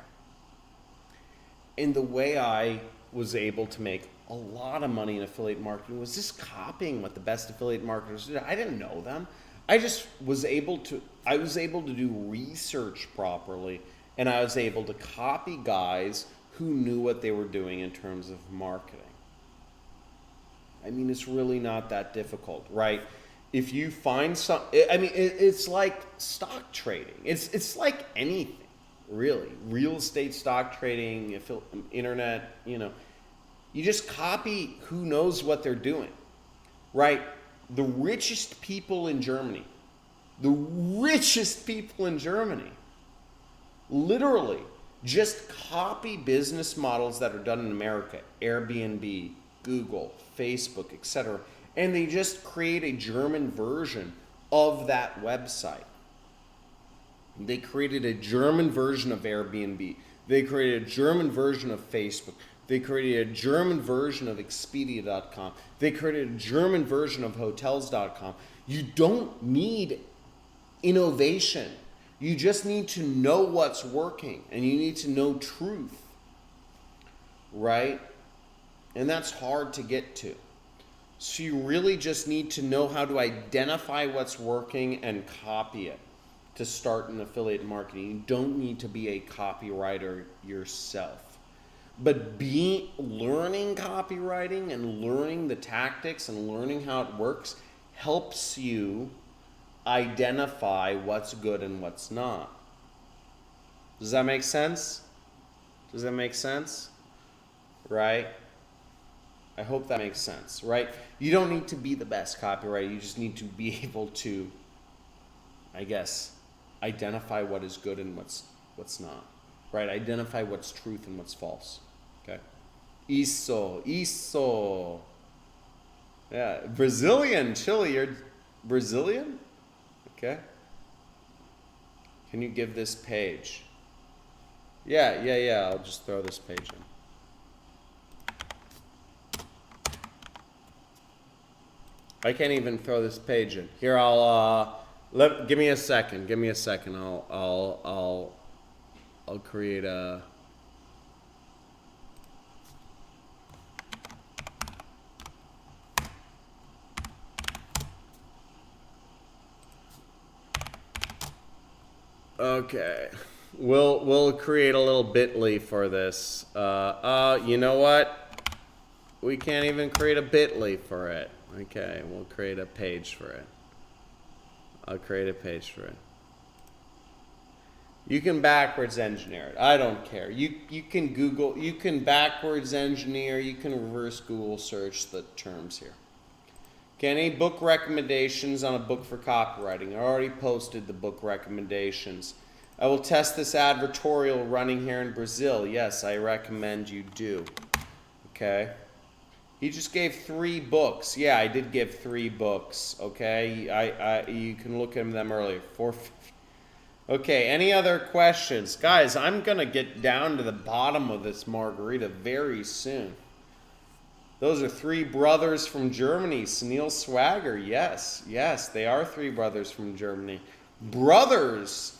And the way I was able to make a lot of money in affiliate marketing was just copying what the best affiliate marketers did. I didn't know them. I was able to do research properly, and I was able to copy guys who knew what they were doing in terms of marketing. I mean, it's really not that difficult, right? If you find it's like stock trading. It's like anything, really. Real estate stock trading, internet, you just copy who knows what they're doing, right? The richest people in Germany, literally just copy business models that are done in America, Airbnb, Google, Facebook, etc. And they just create a German version of that website. They created a German version of Airbnb. They created a German version of Facebook. They created a German version of Expedia.com. They created a German version of Hotels.com. You don't need innovation. You just need to know what's working, and you need to know truth, right? And that's hard to get to. So you really just need to know how to identify what's working and copy it to start in affiliate marketing. You don't need to be a copywriter yourself. But learning copywriting and learning the tactics and learning how it works helps you identify what's good and what's not. Does that make sense? Right? I hope that makes sense, right? You don't need to be the best copywriter. You just need to be able to, I guess, identify what is good and what's not, right? Identify what's truth and what's false, okay? Isso. Yeah, Brazilian, Chile, you're Brazilian? Okay. Can you give this page? Yeah, I'll just throw this page in. I can't even throw this page in. Here, give me a second. I'll create a. Okay, we'll create a little bit.ly for this. You know what? We can't even create a bit.ly for it. Okay, we'll create a page for it. I'll create a page for it. You can backwards engineer it. I don't care. You can backwards engineer, you can reverse Google search the terms here. Okay, any book recommendations on a book for copywriting? I already posted the book recommendations. I will test this advertorial running here in Brazil. Yes, I recommend you do. Okay. He just gave 3 books. Yeah, I did give 3 books. Okay, you can look at them earlier. 450. Okay, any other questions? Guys, I'm going to get down to the bottom of this margarita very soon. Those are 3 brothers from Germany. Sunil Swagger, yes, they are 3 brothers from Germany. Brothers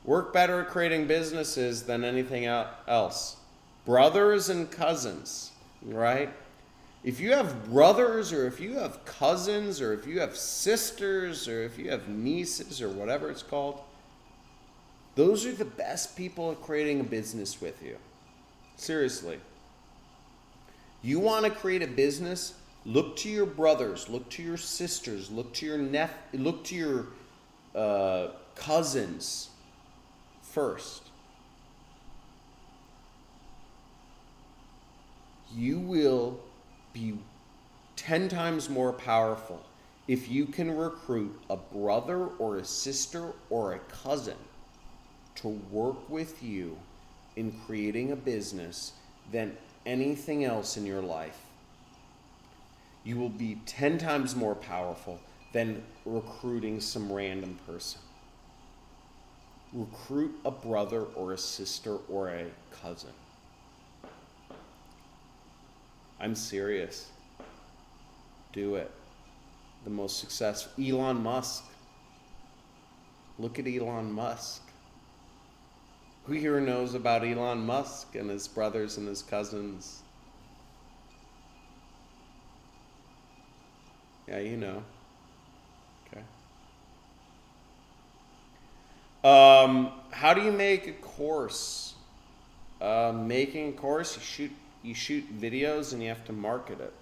work better at creating businesses than anything else. Brothers and cousins, right? If you have brothers, or if you have cousins, or if you have sisters, or if you have nieces, or whatever it's called, those are the best people at creating a business with you. Seriously. You want to create a business? Look to your brothers, look to your sisters, look to your cousins first. You will be 10 times more powerful if you can recruit a brother or a sister or a cousin to work with you in creating a business than anything else in your life. You will be 10 times more powerful than recruiting some random person. Recruit a brother or a sister or a cousin. I'm serious. Do it. The most successful, Elon Musk. Look at Elon Musk. Who here knows about Elon Musk and his brothers and his cousins? Yeah, you know. Okay. How do you make a course? Making a course, you shoot videos and you have to market it.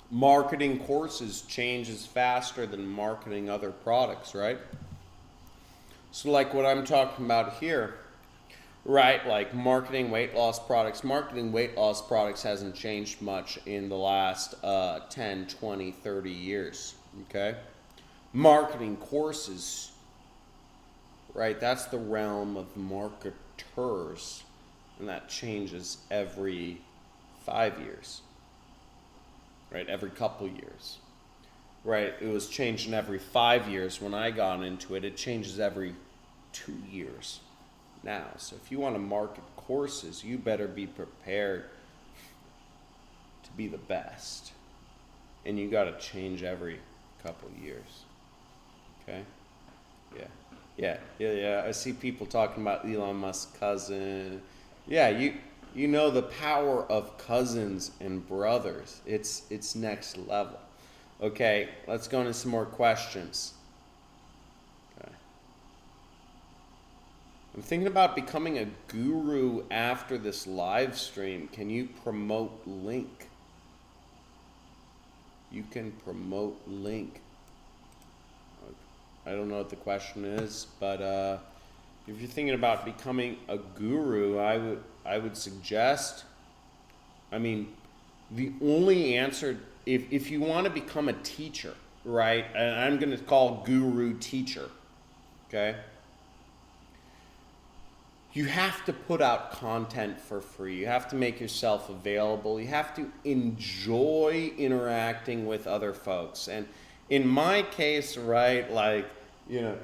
Marketing courses changes faster than marketing other products, right? So like what I'm talking about here, right? Like marketing weight loss products. Marketing weight loss products hasn't changed much in the last 10, 20, 30 years, okay? Marketing courses, right? That's the realm of marketers, and that changes every 5 years. Right, every couple years. Right, it was changing every 5 years when I got into it. It changes every 2 years now. So if you want to market courses, you better be prepared to be the best. And you got to change every couple years. Okay? Yeah. I see people talking about Elon Musk's cousin. Yeah, you know the power of cousins and brothers. It's next level. Okay, let's go into some more questions. Okay. I'm thinking about becoming a guru after this live stream. Can you promote link? You can promote link. I don't know what the question is, but if you're thinking about becoming a guru, I would suggest, the only answer, if you want to become a teacher, right, and I'm going to call guru teacher, okay, you have to put out content for free. You have to make yourself available. You have to enjoy interacting with other folks. And in my case, right, like, you know,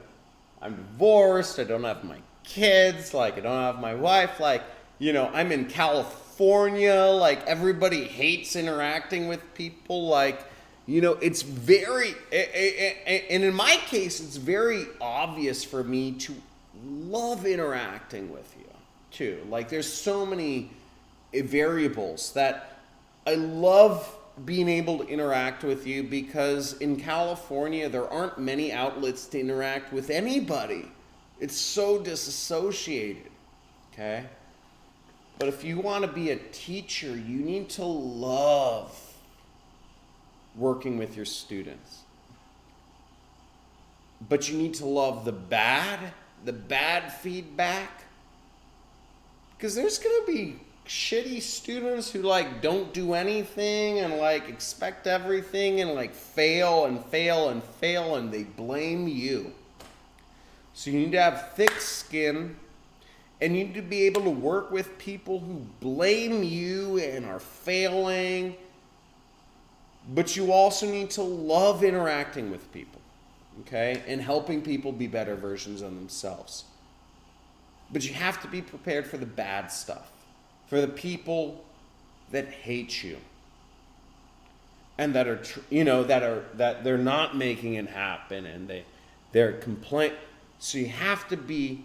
I'm divorced, I don't have my kids, like, I don't have my wife, like, you know, I'm in California, like, everybody hates interacting with people, like, you know, it's very, and in my case, it's very obvious for me to love interacting with you, too. Like, there's so many variables that I love being able to interact with you, because in California, there aren't many outlets to interact with anybody. It's so disassociated, okay? But if you want to be a teacher, you need to love working with your students. But you need to love the bad feedback, because there's going to be shitty students who like don't do anything and like expect everything and like fail and they blame you. So you need to have thick skin, and you need to be able to work with people who blame you and are failing, but you also need to love interacting with people, okay, and helping people be better versions of themselves. But you have to be prepared for the bad stuff, for the people that hate you and that are, that they're not making it happen, and they're complain. So you have to be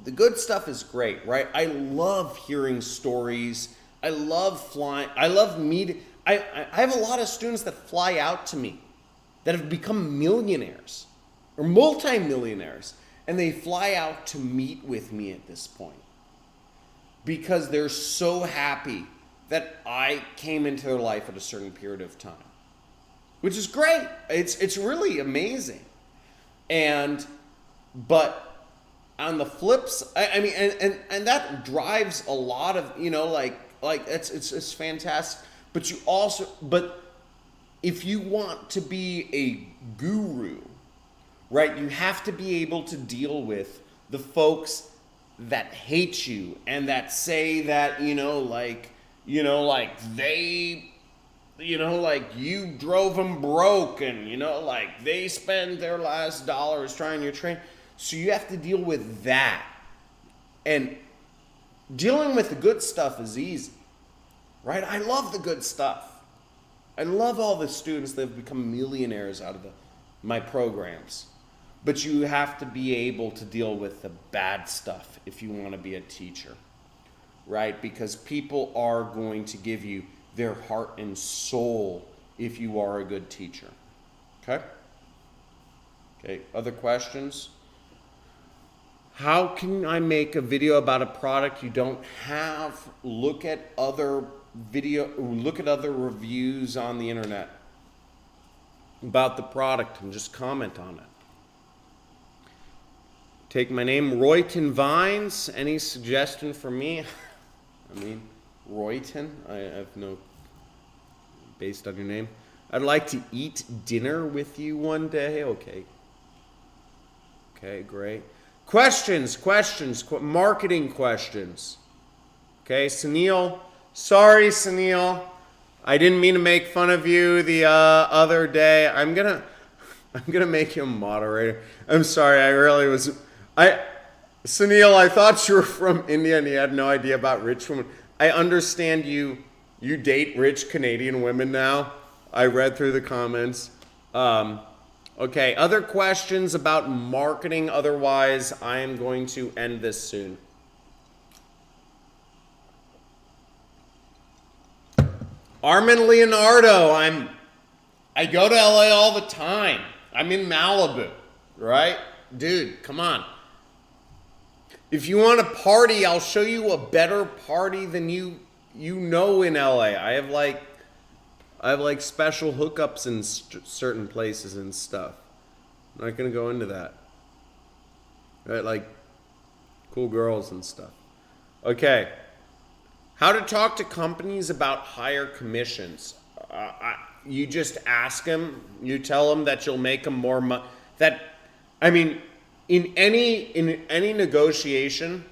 The good stuff is great, right? I love hearing stories. I love flying. I love meeting. I have a lot of students that fly out to me that have become millionaires or multimillionaires, and they fly out to meet with me at this point because they're so happy that I came into their life at a certain period of time, which is great. It's really amazing. But on the flips, I mean, and that drives a lot of, like it's fantastic. But if you want to be a guru, right, you have to be able to deal with the folks that hate you and that say that, like they, like you drove them broke and, like they spend their last dollars trying your train. So you have to deal with that. And dealing with the good stuff is easy, right? I love the good stuff. I love all the students that have become millionaires out of my programs. But you have to be able to deal with the bad stuff if you want to be a teacher, right? Because people are going to give you their heart and soul if you are a good teacher. Okay? Okay, other questions? How can I make a video about a product you don't have? Look at other reviews on the internet about the product and just comment on it. Take my name, Royton Vines. Any suggestion for me? I mean, Royton, I have no, based on your name. I'd like to eat dinner with you one day. Okay. Okay, great. Questions, marketing questions. Okay, Sunil. Sorry, Sunil. I didn't mean to make fun of you the other day. I'm gonna make you a moderator. I'm sorry, Sunil, I thought you were from India and you had no idea about rich women. I understand you date rich Canadian women now. I read through the comments. Okay, other questions about marketing? Otherwise, I am going to end this soon. Armin Leonardo, I go to LA all the time. I'm in Malibu, right? Dude, come on. If you want to party, I'll show you a better party than you know in LA. I have like special hookups in certain places and stuff. I'm not going to go into that. Right, like cool girls and stuff. Okay. How to talk to companies about higher commissions. You just ask them. You tell them that you'll make them more money. In any negotiation,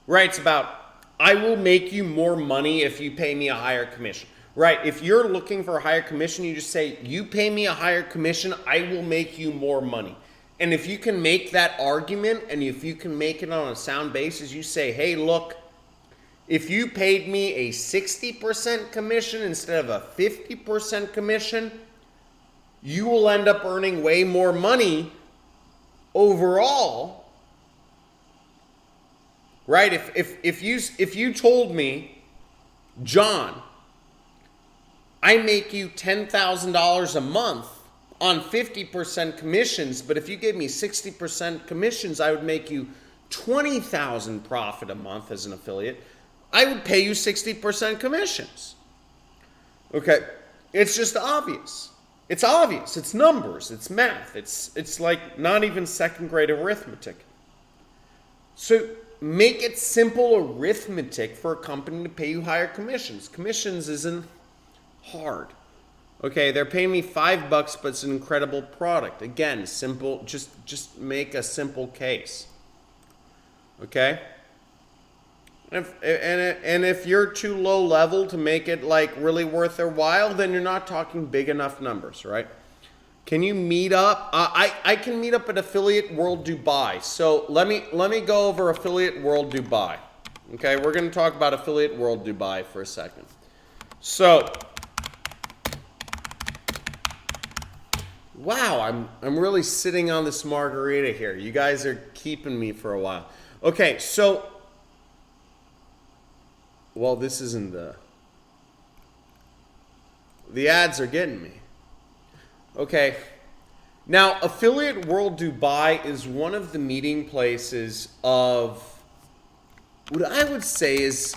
right, it's about, I will make you more money if you pay me a higher commission. Right, if you're looking for a higher commission, you just say, you pay me a higher commission, I will make you more money. And if you can make that argument, and if you can make it on a sound basis, you say, hey, look, if you paid me a 60% commission instead of a 50% commission, you will end up earning way more money overall. Right, if you told me, John, I make you $10,000 a month on 50% commissions, but if you gave me 60% commissions, I would make you $20,000 profit a month as an affiliate. I would pay you 60% commissions. Okay, it's just obvious. It's obvious. It's numbers. It's math. It's like not even second grade arithmetic. So make it simple arithmetic for a company to pay you higher commissions. Commissions isn't hard. Okay, they're paying me $5, but it's an incredible product. Again, simple, just make a simple case. Okay? And if you're too low level to make it like really worth their while, then you're not talking big enough numbers, right? Can you meet up? I can meet up at Affiliate World Dubai. So let me go over Affiliate World Dubai. Okay, we're going to talk about Affiliate World Dubai for a second. So Wow, I'm really sitting on this margarita here. You guys are keeping me for a while. Okay, so, well, this isn't the ads are getting me. Okay. Now, Affiliate World Dubai is one of the meeting places of what I would say is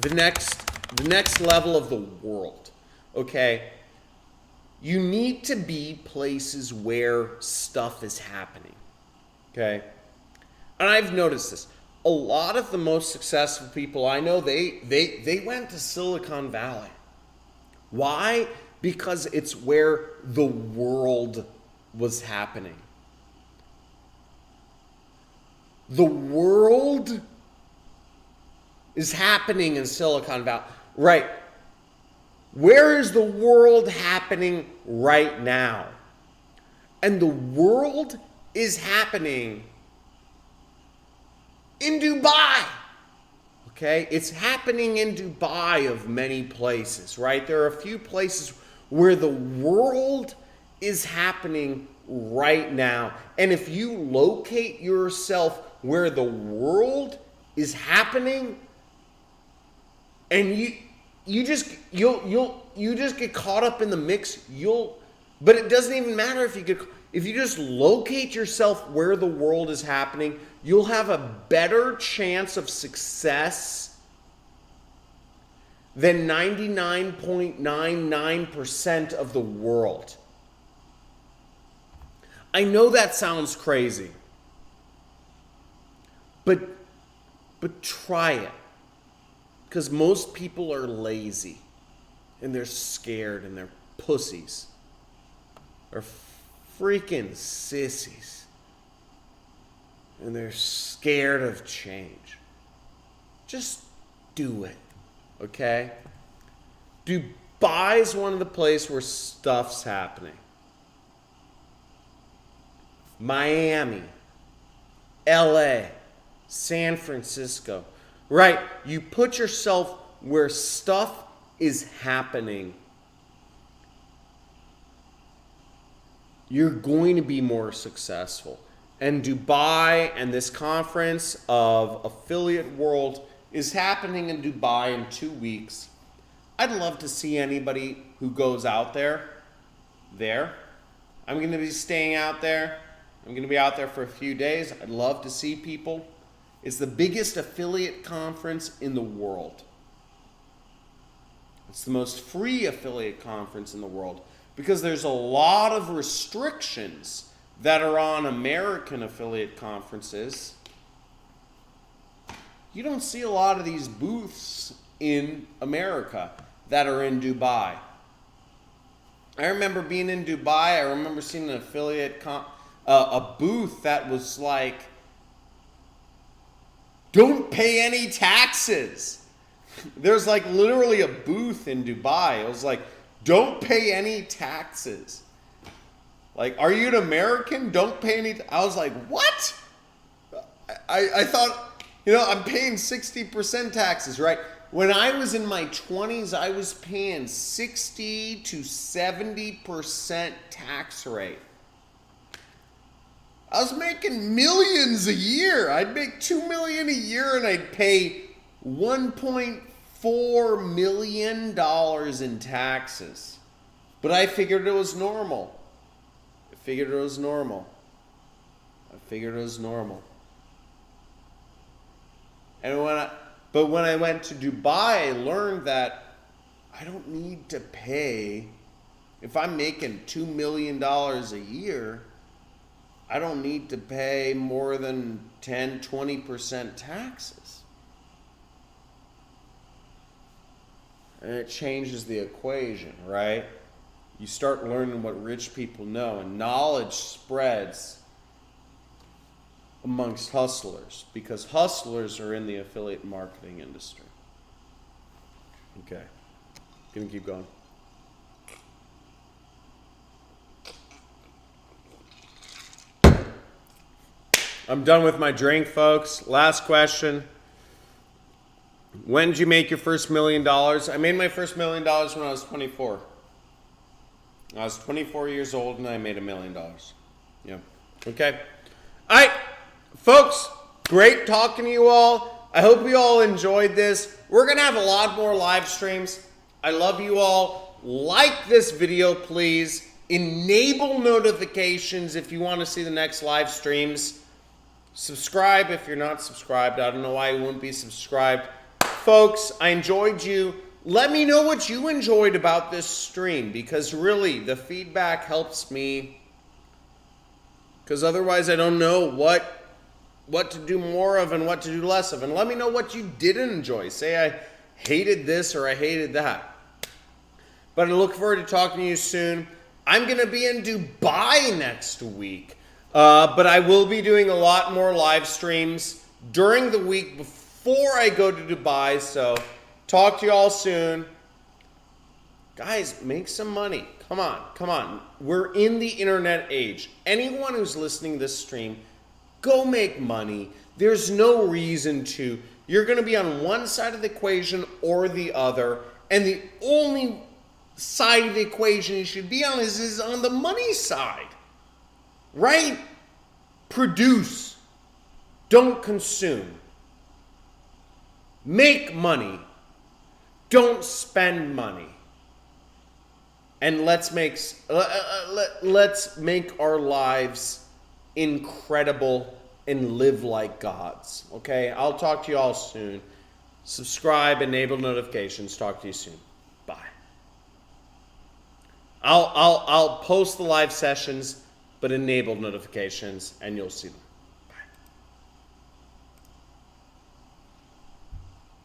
the next level of the world. Okay? You need to be places where stuff is happening. Okay? And I've noticed this. A lot of the most successful people I know, they went to Silicon Valley. Why? Because it's where the world was happening. The world is happening in Silicon Valley. Right. Where is the world happening right now? And the world is happening in Dubai. Okay? It's happening in Dubai of many places, right? There are a few places where the world is happening right now. And if you locate yourself where the world is happening, and you just get caught up in the mix, but it doesn't even matter if you just locate yourself where the world is happening, you'll have a better chance of success than 99.99% of the world. I know that sounds crazy, but try it. Because most people are lazy and they're scared and they're pussies. They're freaking sissies. And they're scared of change. Just do it, okay? Dubai is one of the places where stuff's happening. Miami, LA, San Francisco. Right, you put yourself where stuff is happening. You're going to be more successful. And Dubai and this conference of Affiliate World is happening in Dubai in 2 weeks. I'd love to see anybody who goes out there. I'm going to be staying out there. I'm going to be out there for a few days. I'd love to see people. It's the biggest affiliate conference in the world. It's the most free affiliate conference in the world because there's a lot of restrictions that are on American affiliate conferences. You don't see a lot of these booths in America that are in Dubai. I remember being in Dubai. I remember seeing an affiliate a booth that was like, don't pay any taxes. There's like literally a booth in Dubai. It was like, don't pay any taxes. Like, are you an American? Don't pay any. I was like, what? I thought, I'm paying 60% taxes, right? When I was in my 20s, I was paying 60 to 70% tax rate. I was making millions a year. I'd make $2 million a year and I'd pay $1.4 million in taxes. But I figured it was normal. I figured it was normal. And when I went to Dubai, I learned that I don't need to pay, if I'm making $2 million a year, I don't need to pay more than 10, 20% taxes. And it changes the equation, right? You start learning what rich people know, and knowledge spreads amongst hustlers because hustlers are in the affiliate marketing industry. Okay, gonna keep going. I'm done with my drink, folks. Last question. When did you make your first $1 million? I made my first $1 million when I was 24. I was 24 years old and I made $1 million. Yeah. Okay. All right, folks, great talking to you all. I hope you all enjoyed this. We're going to have a lot more live streams. I love you all. Like this video, please. Enable notifications if you want to see the next live streams. Subscribe if you're not subscribed. I don't know why you wouldn't be subscribed. Folks, I enjoyed you. Let me know what you enjoyed about this stream, because really the feedback helps me, because otherwise I don't know what to do more of and what to do less of. And let me know what you didn't enjoy. Say I hated this or I hated that. But I look forward to talking to you soon. I'm going to be in Dubai next week. But I will be doing a lot more live streams during the week before I go to Dubai. So talk to you all soon. Guys, make some money. Come on, come on. We're in the internet age. Anyone who's listening to this stream, go make money. There's no reason to. You're going to be on one side of the equation or the other. And the only side of the equation you should be on is on the money side. Right? Produce. Don't consume. Make money. Don't spend money. And let's make our lives incredible and live like God's. Okay? I'll talk to you all soon. Subscribe, enable notifications. Talk to you soon. Bye. I'll post the live sessions, but enable notifications, and you'll see them.